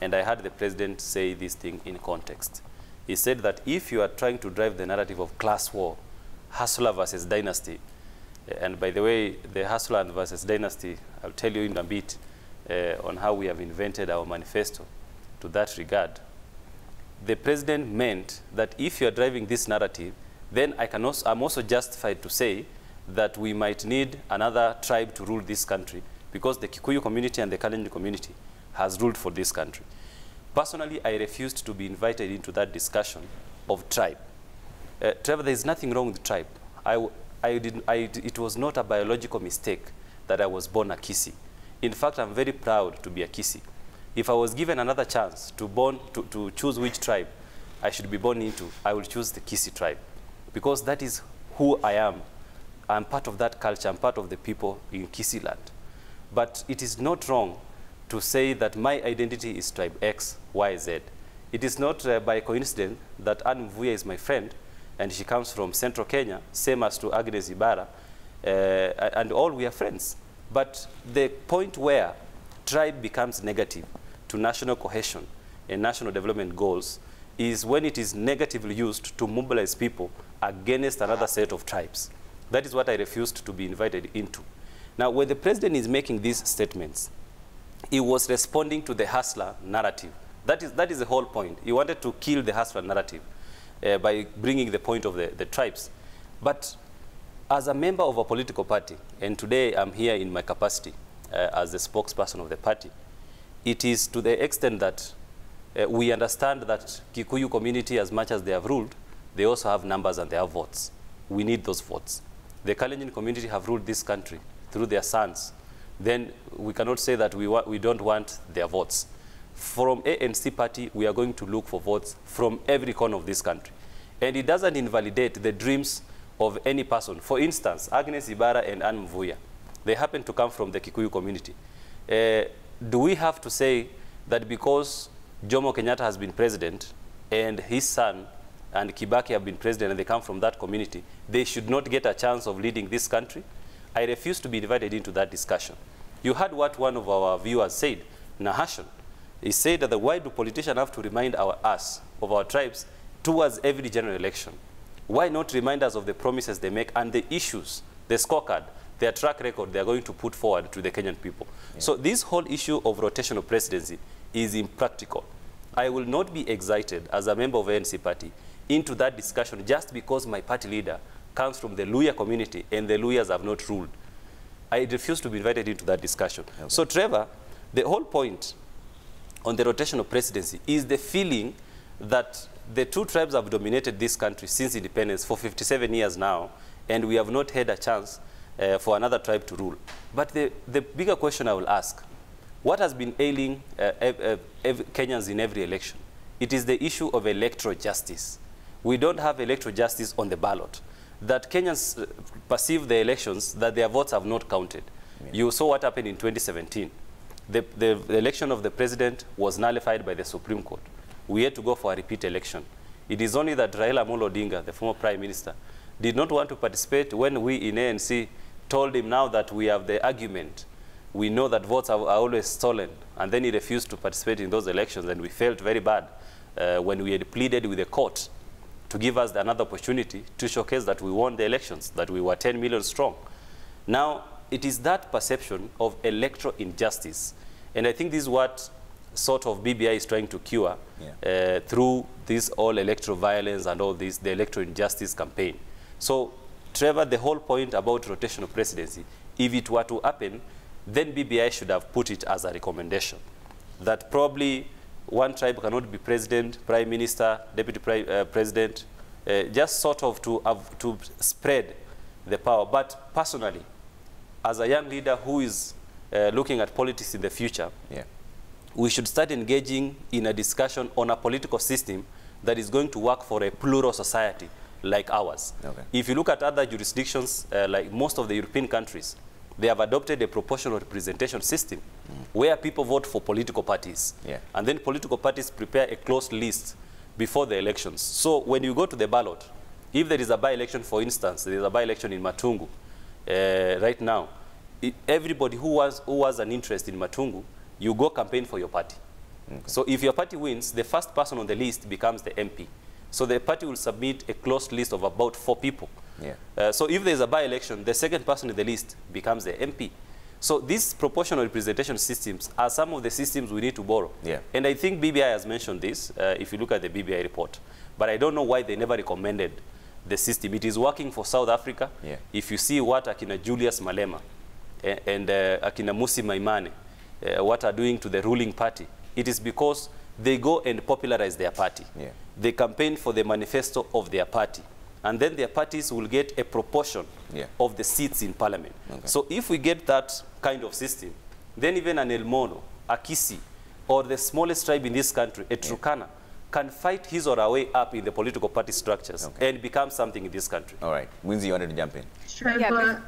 And I heard the president say this thing in context. He said that if you are trying to drive the narrative of class war, hustler versus dynasty, and by the way, the hustler versus dynasty, I'll tell you in a bit on how we have invented our manifesto to that regard. The president meant that if you are driving this narrative, then I'm also justified to say that we might need another tribe to rule this country, because the Kikuyu community and the Kalenjin community has ruled for this country. Personally, I refused to be invited into that discussion of tribe. Trevor, there is nothing wrong with tribe. It was not a biological mistake that I was born a Kisi. In fact, I'm very proud to be a Kisi. If I was given another chance to choose which tribe I should be born into, I will choose the Kisi tribe, because that is who I am. I'm part of that culture. I'm part of the people in Kisi land. But it is not wrong to say that my identity is tribe X, Y, Z. It is not by coincidence that Anne Mvuya is my friend, and she comes from central Kenya, same as to Agnes Ibara, and all we are friends. But the point where tribe becomes negative to national cohesion and national development goals is when it is negatively used to mobilize people against another set of tribes. That is what I refused to be invited into. Now, when the president is making these statements, he was responding to the hustler narrative. That is the whole point. He wanted to kill the hustler narrative by bringing the point of the tribes. But as a member of a political party, and today I'm here in my capacity as the spokesperson of the party, it is to the extent that we understand that Kikuyu community, as much as they have ruled, they also have numbers and they have votes. We need those votes. The Kalenjin community have ruled this country through their sons. Then we cannot say that we don't want their votes. from ANC party, we are going to look for votes from every corner of this country. And it doesn't invalidate the dreams of any person. For instance, Agnes Ibara and Anne Mvuya, they happen to come from the Kikuyu community. Do we have to say that because Jomo Kenyatta has been president and his son and Kibaki have been president and they come from that community, they should not get a chance of leading this country? I refuse to be invited into that discussion. You heard what one of our viewers said, Nahashon. He said that why do politicians have to remind us of our tribes towards every general election? Why not remind us of the promises they make and the issues, the scorecard, their track record they are going to put forward to the Kenyan people? Yeah. So this whole issue of rotational presidency is impractical. I will not be excited as a member of ANC party into that discussion just because my party leader comes from the Luhya community and the Luhyas have not ruled. I refuse to be invited into that discussion. Okay. So Trevor, the whole point on the rotational presidency is the feeling that the two tribes have dominated this country since independence for 57 years now, and we have not had a chance for another tribe to rule. But the bigger question I will ask, what has been ailing Kenyans in every election? It is the issue of electoral justice. We don't have electoral justice on the ballot. That Kenyans perceive the elections that their votes have not counted. Yeah. You saw what happened in 2017. The election of the president was nullified by the Supreme Court. We had to go for a repeat election. It is only that Raila Amolo Odinga, the former prime minister, did not want to participate when we in ANC told him now that we have the argument. We know that votes are always stolen. And then he refused to participate in those elections, and we felt very bad when we had pleaded with the court to give us another opportunity to showcase that we won the elections, that we were 10 million strong. Now, it is that perception of electoral injustice. And I think this is what sort of BBI is trying to cure through this all electoral violence and all this, the electoral injustice campaign. So, Trevor, the whole point about rotational presidency, if it were to happen, then BBI should have put it as a recommendation that probably one tribe cannot be president, prime minister, deputy president, just sort of to spread the power. But personally, as a young leader who is looking at politics in the future, we should start engaging in a discussion on a political system that is going to work for a plural society like ours. Okay. If you look at other jurisdictions, like most of the European countries, they have adopted a proportional representation system where people vote for political parties. And then political parties prepare a closed list before the elections. So when you go to the ballot, if there is a by-election, for instance, there is a by-election in Matungu right now, everybody who has an interest in Matungu, you go campaign for your party. Okay. So if your party wins, the first person on the list becomes the MP. So the party will submit a closed list of about 4 people. So if there's a by-election, the second person in the list becomes the MP. So these proportional representation systems are some of the systems we need to borrow. And I think BBI has mentioned this, if you look at the BBI report. But I don't know why they never recommended the system. It is working for South Africa. If you see what Akina Julius Malema and Akina Musi Maimane, what are doing to the ruling party, it is because they go and popularize their party. They campaign for the manifesto of their party. And then their parties will get a proportion of the seats in parliament. So if we get that kind of system, then even an El Mono, a Kisi, or the smallest tribe in this country, a Turkana, can fight his or her way up in the political party structures and become something in this country. All right. Winzy, you wanted to jump in? Trevor,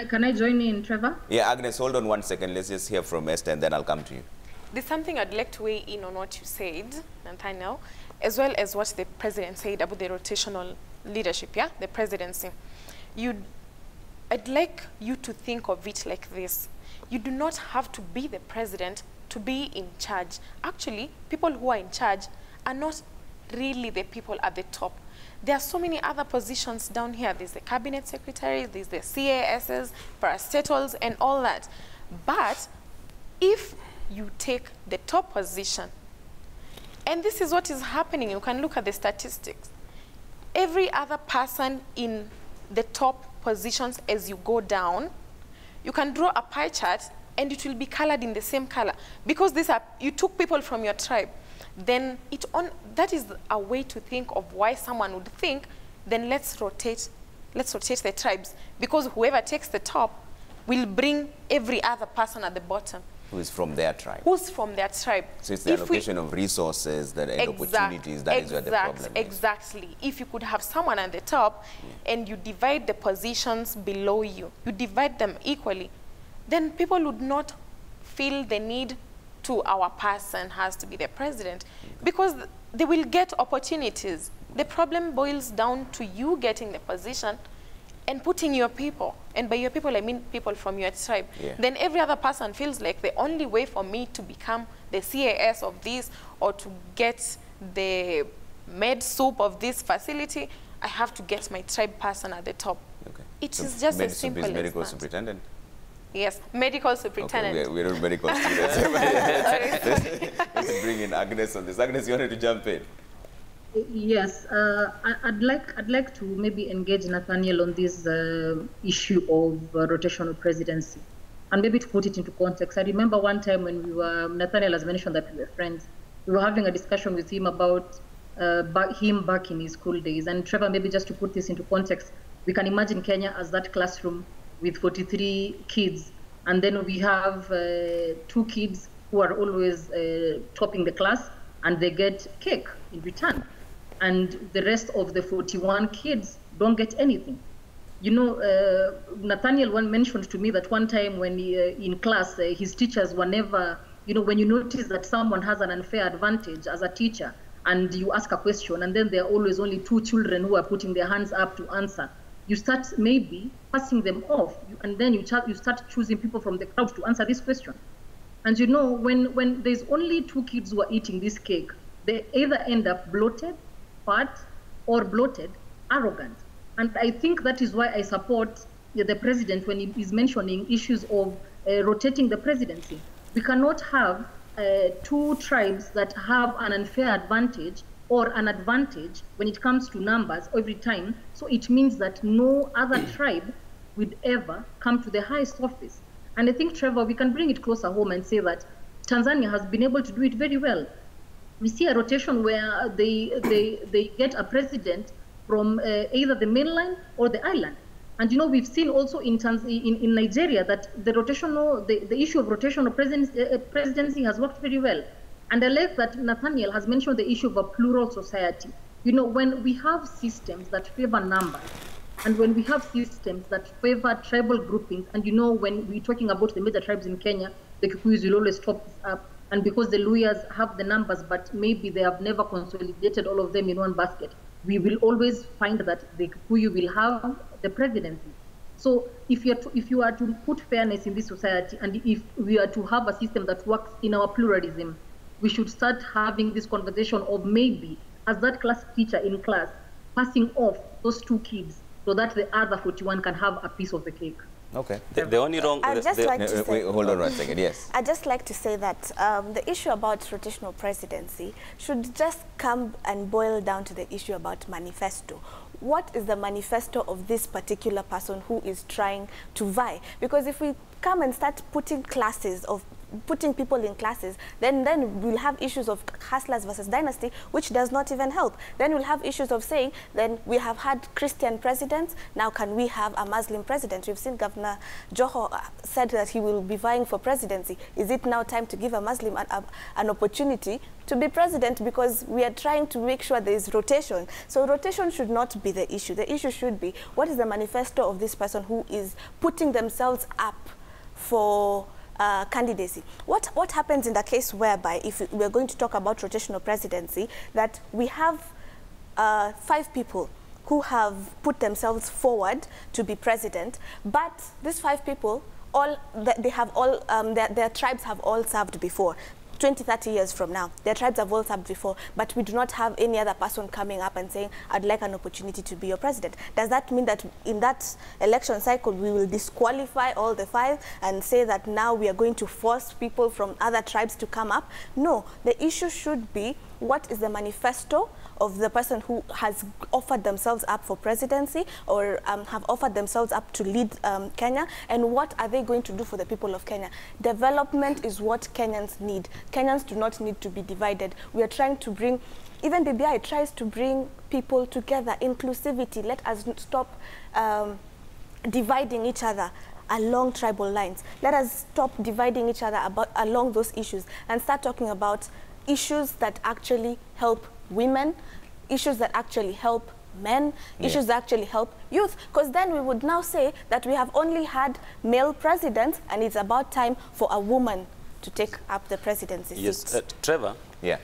can I join in, Trevor? Yeah, Agnes, hold on one second. Let's just hear from Esther, and then I'll come to you. There's something I'd like to weigh in on what you said, Nathaniel, as well as what the president said about the rotational leadership, the presidency. I'd like you to think of it like this. You do not have to be the president to be in charge. Actually, people who are in charge are not really the people at the top. There are so many other positions down here. There's the cabinet secretary, there's the CASs, parastatals, and all that. But if you take the top position, and this is what is happening, you can look at the statistics. Every other person in the top positions as you go down, you can draw a pie chart and it will be colored in the same color. Because you took people from your tribe. Then that is a way to think of why someone would think, then let's rotate the tribes. Because whoever takes the top will bring every other person at the bottom. Who is from their tribe. Who's from their tribe. So it's the allocation of resources that and opportunities that is where the problem is. Exactly. If you could have someone at the top and you divide the positions below you, you divide them equally, then people would not feel the need to our person has to be the president, because they will get opportunities. The problem boils down to you getting the position and putting your people, and by your people I mean people from your tribe. Then every other person feels like the only way for me to become the CAS of this or to get the med soup of this facility, I have to get my tribe person at the top. It so is just as simple as medical that. Superintendent? Yes, medical superintendent. Okay, we're not medical students. Let's bring in Agnes on this. Agnes, you wanted to jump in? Yes, I'd like to maybe engage Nathaniel on this issue of rotational presidency, and maybe to put it into context. I remember one time when Nathaniel has mentioned that we were friends. We were having a discussion with him about him back in his school days. And Trevor, maybe just to put this into context, we can imagine Kenya as that classroom with 43 kids, and then we have 2 kids who are always topping the class, and they get cake in return. And the rest of the 41 kids don't get anything. You know, Nathaniel mentioned to me that one time when in class, his teachers were never, you know, when you notice that someone has an unfair advantage as a teacher and you ask a question and then there are always only 2 children who are putting their hands up to answer, you start maybe passing them off, and then you start choosing people from the crowd to answer this question. And you know, when there's only 2 kids who are eating this cake, they either end up bloated, fat, or bloated, arrogant. And I think that is why I support the president when he is mentioning issues of rotating the presidency. We cannot have 2 tribes that have an unfair advantage or an advantage when it comes to numbers every time. So it means that no other tribe would ever come to the highest office. And I think, Trevor, we can bring it closer home and say that Tanzania has been able to do it very well. We see a rotation where they get a president from either the mainland or the island. And you know, we've seen also in Nigeria that the issue of rotational presidency has worked very well. And I like that Nathaniel has mentioned the issue of a plural society. You know, when we have systems that favor numbers, and when we have systems that favor tribal groupings, and you know, when we're talking about the major tribes in Kenya, the Kikuyus will always top this up. And because the Luyas have the numbers, but maybe they have never consolidated all of them in one basket, we will always find that the Kikuyu will have the presidency. So if you are to put fairness in this society, and if we are to have a system that works in our pluralism, we should start having this conversation of maybe, as that class teacher in class, passing off those 2 kids so that the other 41 can have a piece of the cake. Okay. The only wrong... I'd just like to say... Wait, hold on one second, yes. I'd just like to say that the issue about rotational presidency should just come and boil down to the issue about manifesto. What is the manifesto of this particular person who is trying to vie? Because if we come and start putting people in classes, then we'll have issues of hustlers versus dynasty, which does not even help. Then we'll have issues of saying, then we have had Christian presidents, now can we have a Muslim president? We've seen Governor Joho said that he will be vying for presidency. Is it now time to give a Muslim an opportunity to be president? Because we are trying to make sure there is rotation. So rotation should not be the issue. The issue should be, what is the manifesto of this person who is putting themselves up for candidacy? What happens in the case whereby, if we're going to talk about rotational presidency, that we have 5 people who have put themselves forward to be president, but these 5 people, their tribes have all served before. 20, 30 years from now, their tribes have all served before, but we do not have any other person coming up and saying, I'd like an opportunity to be your president. Does that mean that in that election cycle, we will disqualify all the 5 and say that now we are going to force people from other tribes to come up? No, the issue should be, what is the manifesto of the person who has offered themselves up for presidency or have offered themselves up to lead Kenya, and what are they going to do for the people of Kenya? Development is what Kenyans need. Kenyans do not need to be divided. We are trying to bring, even BBI tries to bring people together, inclusivity. Let us stop dividing each other. along tribal lines. Let us stop dividing each other along those issues and start talking about issues that actually help women, issues that actually help men, issues that actually help youth. Because then we would now say that we have only had male presidents and it's about time for a woman to take up the presidency seat. Yes, Trevor. Yeah.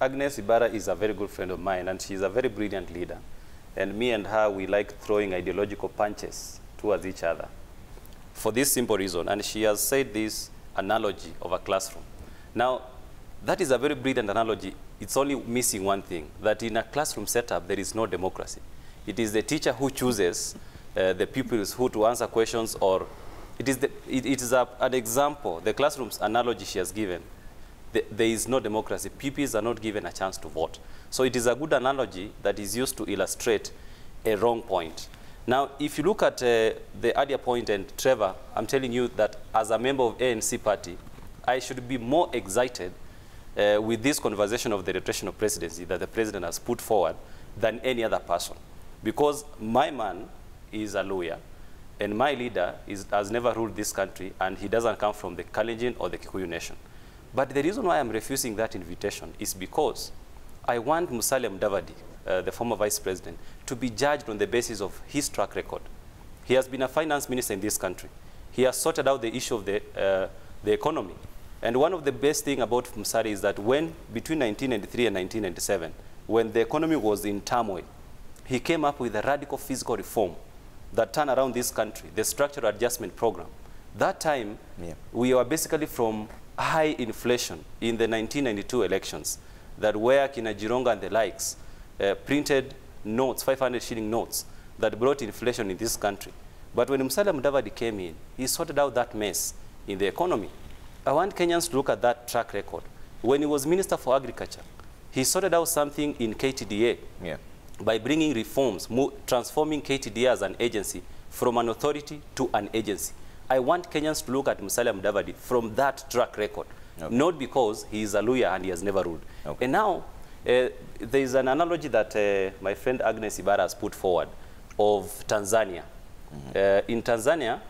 Agnes Ibarra is a very good friend of mine, and she's a very brilliant leader. And me and her, we like throwing ideological punches towards each other for this simple reason. And she has said this analogy of a classroom. Now, that is a very brilliant analogy. It's only missing one thing, that in a classroom setup, there is no democracy. It is the teacher who chooses the pupils who to answer questions, or it is an example, the classroom's analogy she has given. There is no democracy. Pupils are not given a chance to vote. So it is a good analogy that is used to illustrate a wrong point. Now, if you look at the earlier point, and Trevor, I'm telling you that as a member of ANC party, I should be more excited with this conversation of the rotational presidency that the president has put forward than any other person. Because my man is a lawyer, and my leader has never ruled this country, and he doesn't come from the Kalenjin or the Kikuyu nation. But the reason why I'm refusing that invitation is because I want Musalia Mudavadi, the former vice president, to be judged on the basis of his track record. He has been a finance minister in this country. He has sorted out the issue of the economy. And one of the best things about Musalia is that when, between 1993 and 1997, when the economy was in turmoil, he came up with a radical fiscal reform that turned around this country, the structural adjustment program. That time, we were basically from high inflation in the 1992 elections, that where Kina Jironga and the likes printed notes, 500 shilling notes, that brought inflation in this country. But when Musalia Mudavadi came in, he sorted out that mess in the economy. I want Kenyans to look at that track record. When he was Minister for Agriculture, he sorted out something in KTDA by bringing reforms, transforming KTDA as an agency from an authority to an agency. I want Kenyans to look at Musalia Mudavadi from that track record, not because he is a lawyer and he has never ruled. And now, there is an analogy that my friend Agnes Ibarra has put forward of Tanzania. In Tanzania,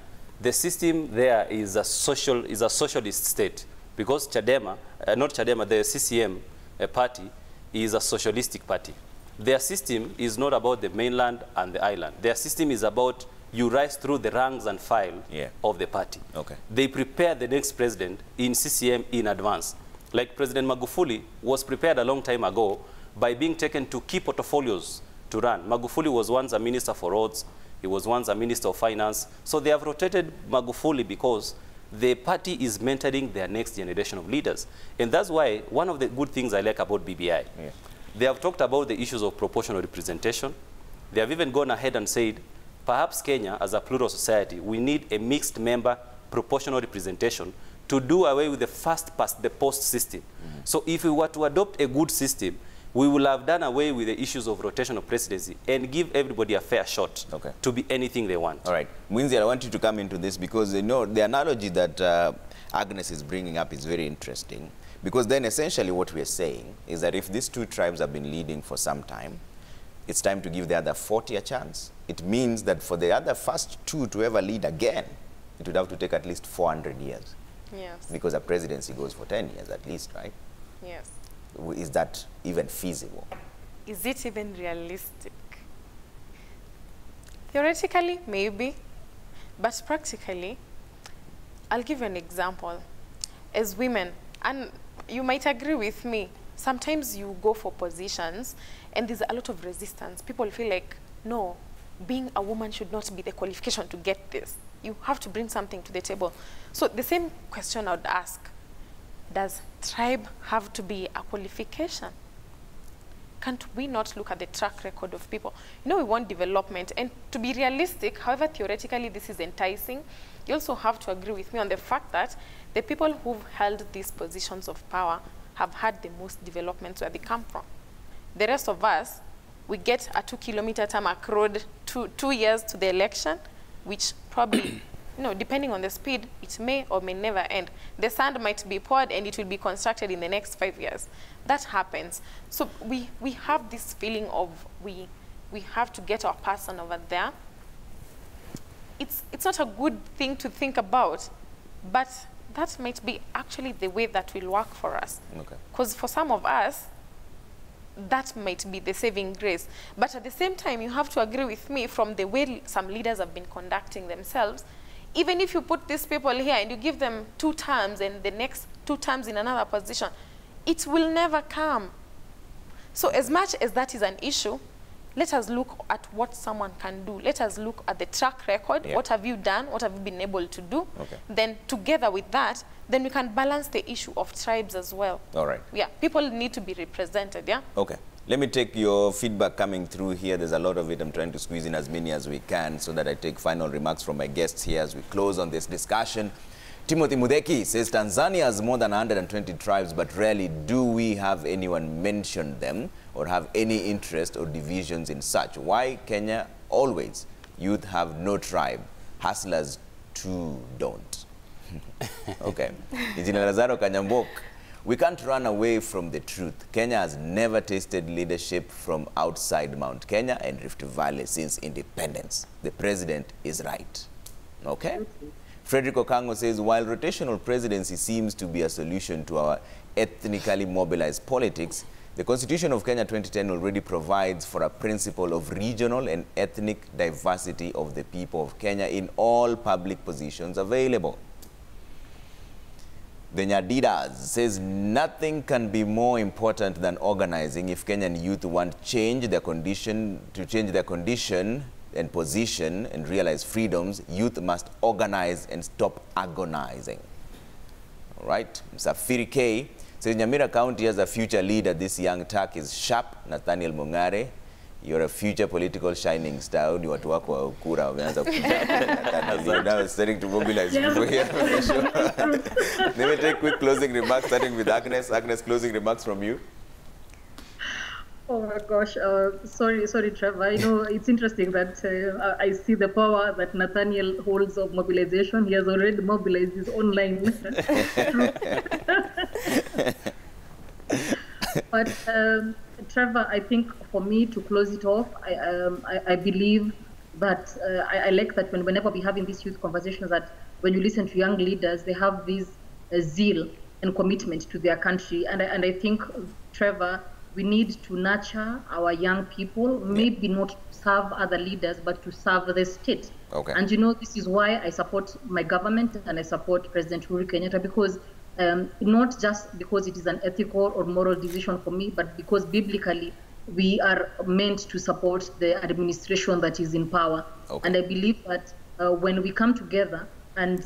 the system there is a socialist state, because Chadema, not Chadema, the CCM party is a socialistic party. Their system is not about the mainland and the island. Their system is about you rise through the ranks and file of the party. They prepare the next president in CCM in advance. Like President Magufuli was prepared a long time ago by being taken to key portfolios to run. Magufuli was once a minister for roads. He was once a minister of finance. So they have rotated Magufuli because the party is mentoring their next generation of leaders. And that's why one of the good things I like about BBI, they have talked about the issues of proportional representation. They have even gone ahead and said, perhaps Kenya, as a plural society, we need a mixed member proportional representation to do away with the first past the post system. So if we were to adopt a good system, we will have done away with the issues of rotational presidency and give everybody a fair shot to be anything they want. All right. Mwinzi, I want you to come into this because you know the analogy that Agnes is bringing up is very interesting, because then essentially what we're saying is that if these two tribes have been leading for some time, it's time to give the other 40 a chance. It means that for the other first two to ever lead again, it would have to take at least 400 years. Yes. Because a presidency goes for 10 years at least, right? Yes. Is that even feasible? Is it even realistic? Theoretically, maybe. But practically, I'll give you an example. As women, and you might agree with me, sometimes you go for positions and there's a lot of resistance. People feel like, no, being a woman should not be the qualification to get this. You have to bring something to the table. So the same question I would ask, does tribe have to be a qualification? Can't we not look at the track record of people? You know, we want development. And to be realistic, however theoretically this is enticing, you also have to agree with me on the fact that the people who've held these positions of power have had the most development where they come from. The rest of us, we get a 2-kilometer tarmac road 2 years to the election, which probably, you know, depending on the speed, it may or may never end. The sand might be poured and it will be constructed in the next 5 years. That happens. So we have this feeling of we have to get our person over there. it's not a good thing to think about, but that might be actually the way that will work for us. Okay. Because for some of us, that might be the saving grace. But at the same time, you have to agree with me from the way some leaders have been conducting themselves. Even if you put these people here and you give them 2 terms and the next 2 terms in another position, it will never come. So as much as that is an issue, let us look at what someone can do. Let us look at the track record. Yeah. What have you done? What have you been able to do? Okay. Then together with that, then we can balance the issue of tribes as well. All right. Yeah, people need to be represented, yeah? Okay. Let me take your feedback coming through here. There's a lot of it. I'm trying to squeeze in as many as we can so that I take final remarks from my guests here as we close on this discussion. Timothy Mudeki says Tanzania has more than 120 tribes, but rarely do we have anyone mention them or have any interest or divisions in such. Why Kenya always youth have no tribe? Hustlers too don't. Okay. Engineer Lazaro Kanyambok, we can't run away from the truth. Kenya has never tasted leadership from outside Mount Kenya and Rift Valley since independence. The president is right. Okay? Frederick Okango says, while rotational presidency seems to be a solution to our ethnically mobilized politics, the Constitution of Kenya 2010 already provides for a principle of regional and ethnic diversity of the people of Kenya in all public positions available. The Nyadidas says nothing can be more important than organizing. If Kenyan youth want to change their condition and position and realize freedoms, youth must organize and stop agonizing. All right. Msafiri K says Nyamira County has a future leader. This young Turk is sharp. Nathaniel Mungare, you're a future political shining star. Ni watu wako wa kura wameanza kuja. Now starting to mobilize people here. Let me take quick closing remarks, starting with Agnes. Agnes, closing remarks from you. Oh my gosh, sorry, Trevor. You know, it's interesting that I see the power that Nathaniel holds of mobilization. He has already mobilized his online. But Trevor, I think for me to close it off, I believe that I like that whenever we're having these youth conversations, that when you listen to young leaders, they have this zeal and commitment to their country. And I think, Trevor, we need to nurture our young people, maybe not to serve other leaders, but to serve the state. Okay. And you know, this is why I support my government and I support President Uhuru Kenyatta, because not just because it is an ethical or moral decision for me, but because biblically we are meant to support the administration that is in power. Okay. And I believe that when we come together and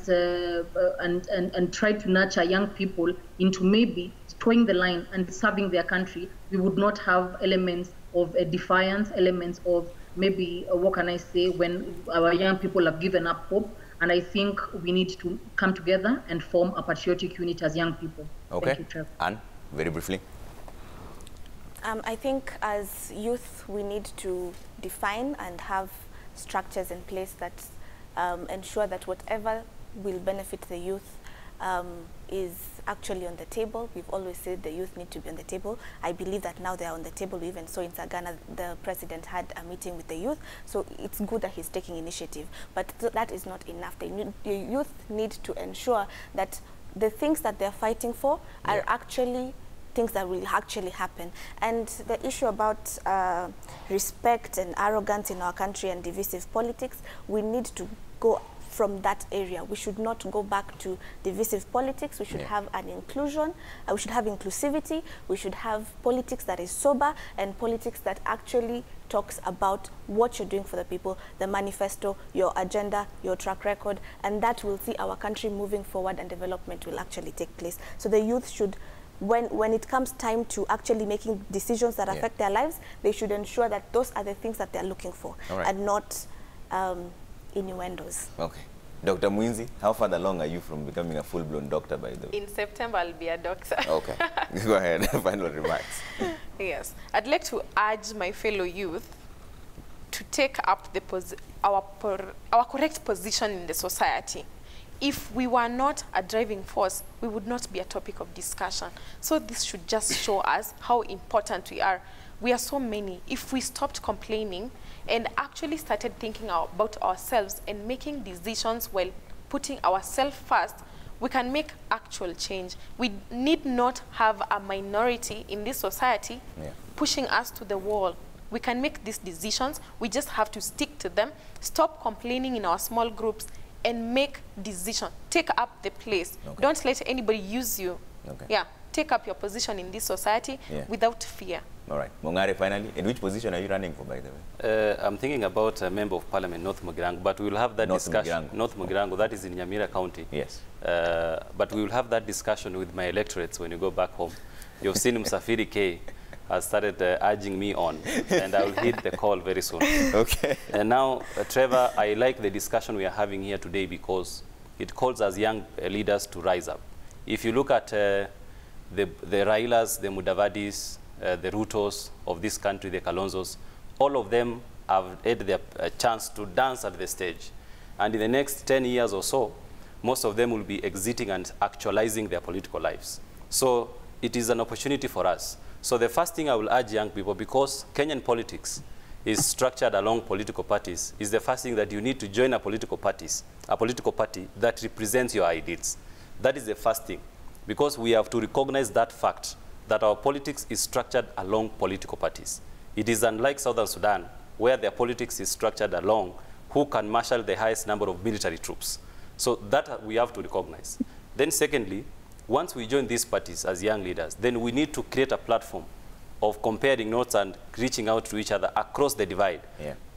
try to nurture young people into maybe towing the line and serving their country, we would not have elements of defiance, elements of maybe, what can I say, when our young people have given up hope. And I think we need to come together and form a patriotic unit as young people. Okay. Thank you, Trevor. Anne, very briefly. I think as youth, we need to define and have structures in place that ensure that whatever will benefit the youth is actually on the table. We've always said the youth need to be on the table. I believe that now they are on the table. We even saw in Sagana the president had a meeting with the youth. So it's good that he's taking initiative. But that is not enough. The youth need to ensure that the things that they're fighting for are actually things that will actually happen. And the issue about respect and arrogance in our country and divisive politics, we need to go from that area. We should not go back to divisive politics. We should have an inclusion. We should have inclusivity. We should have politics that is sober and politics that actually talks about what you're doing for the people, the manifesto, your agenda, your track record, and that will see our country moving forward and development will actually take place. So the youth should, when it comes time to actually making decisions that affect their lives, they should ensure that those are the things that they're looking for and not innuendos. Okay. Dr. Mwinzi, how far along are you from becoming a full-blown doctor, by the way? In September, I'll be a doctor. Okay. Go ahead. Final remarks. Yes. I'd like to urge my fellow youth to take up our correct position in the society. If we were not a driving force, we would not be a topic of discussion. So this should just show us how important we are. We are so many. If we stopped complaining and actually started thinking about ourselves and making decisions while putting ourselves first, we can make actual change. We need not have a minority in this society pushing us to the wall. We can make these decisions. We just have to stick to them, stop complaining in our small groups, and make decisions. Take up the place. Don't let anybody use you. Yeah, take up your position in this society without fear. All right. Mongare, finally, in which position are you running for, by the way? I'm thinking about a member of parliament, North Mugirango, but we will have that discussion. North Mugirango, that is in Nyamira County. Yes. But we will have that discussion with my electorates when you go back home. You've seen Msafiri K has started urging me on, and I will hit the call very soon. Okay. And now, Trevor, I like the discussion we are having here today because it calls us young leaders to rise up. If you look at the Railas, the Mudavadis, the Rutos of this country, the Kalonzos, all of them have had their chance to dance at the stage. And in the next 10 years or so, most of them will be exiting and actualizing their political lives. So it is an opportunity for us. So the first thing I will urge young people, because Kenyan politics is structured along political parties, is the first thing that you need to join a political party that represents your ideals. That is the first thing, because we have to recognize that fact, that our politics is structured along political parties. It is unlike Southern Sudan, where their politics is structured along who can marshal the highest number of military troops. So that we have to recognize. Then secondly, once we join these parties as young leaders, then we need to create a platform of comparing notes and reaching out to each other across the divide.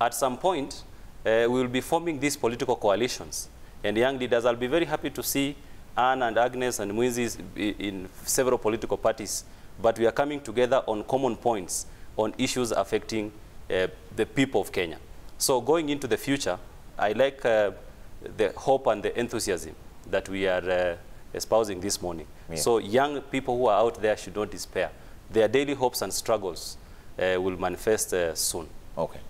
At some point, we will be forming these political coalitions. And young leaders, I'll be very happy to see Anne and Agnes and Mwinzi in several political parties, but we are coming together on common points on issues affecting the people of Kenya. So going into the future, I like the hope and the enthusiasm that we are espousing this morning. So young people who are out there should not despair. Their daily hopes and struggles will manifest soon. Okay.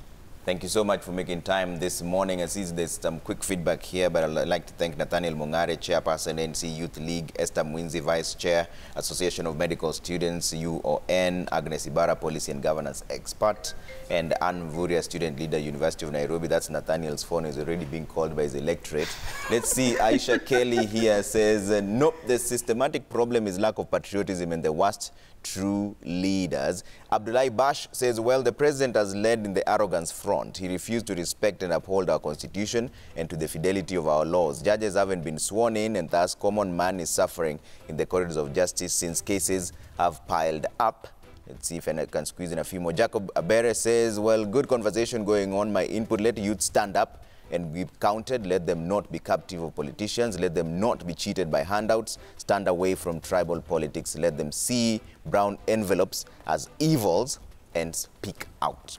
Thank you so much for making time this morning. I see there's some quick feedback here, but I'd like to thank Nathaniel Mongare, Chairperson, NC Youth League, Esther Mwinzi, Vice Chair, Association of Medical Students, UON, Agnes Ibarra, Policy and Governance Expert, and Anne Vuria, Student Leader, University of Nairobi. That's Nathaniel's phone is already being called by his electorate. Let's see, Aisha Kelly here says, nope, the systematic problem is lack of patriotism and the worst true leaders. Abdullahi Bash says, well, the president has led in the arrogance front. He refused to respect and uphold our constitution and to the fidelity of our laws. Judges haven't been sworn in, and thus common man is suffering in the corridors of justice since cases have piled up. Let's see if I can squeeze in a few more. Jacob Abere says, well, good conversation going on. My input, let youth stand up and be counted. Let them not be captive of politicians. Let them not be cheated by handouts. Stand away from tribal politics. Let them see brown envelopes as evils and speak out.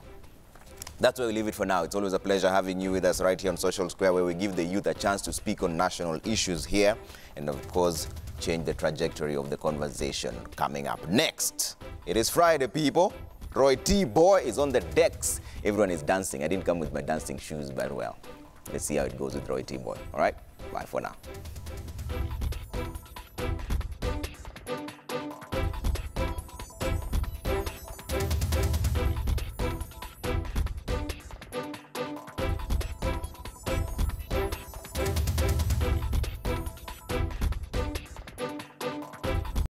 That's where we leave it for now. It's always a pleasure having you with us right here on Social Square, where we give the youth a chance to speak on national issues here and, of course, change the trajectory of the conversation. Coming up next, it is Friday, people. Roy T. Boy is on the decks. Everyone is dancing. I didn't come with my dancing shoes, but well, let's see how it goes with Roy T. Boy. All right? Bye for now.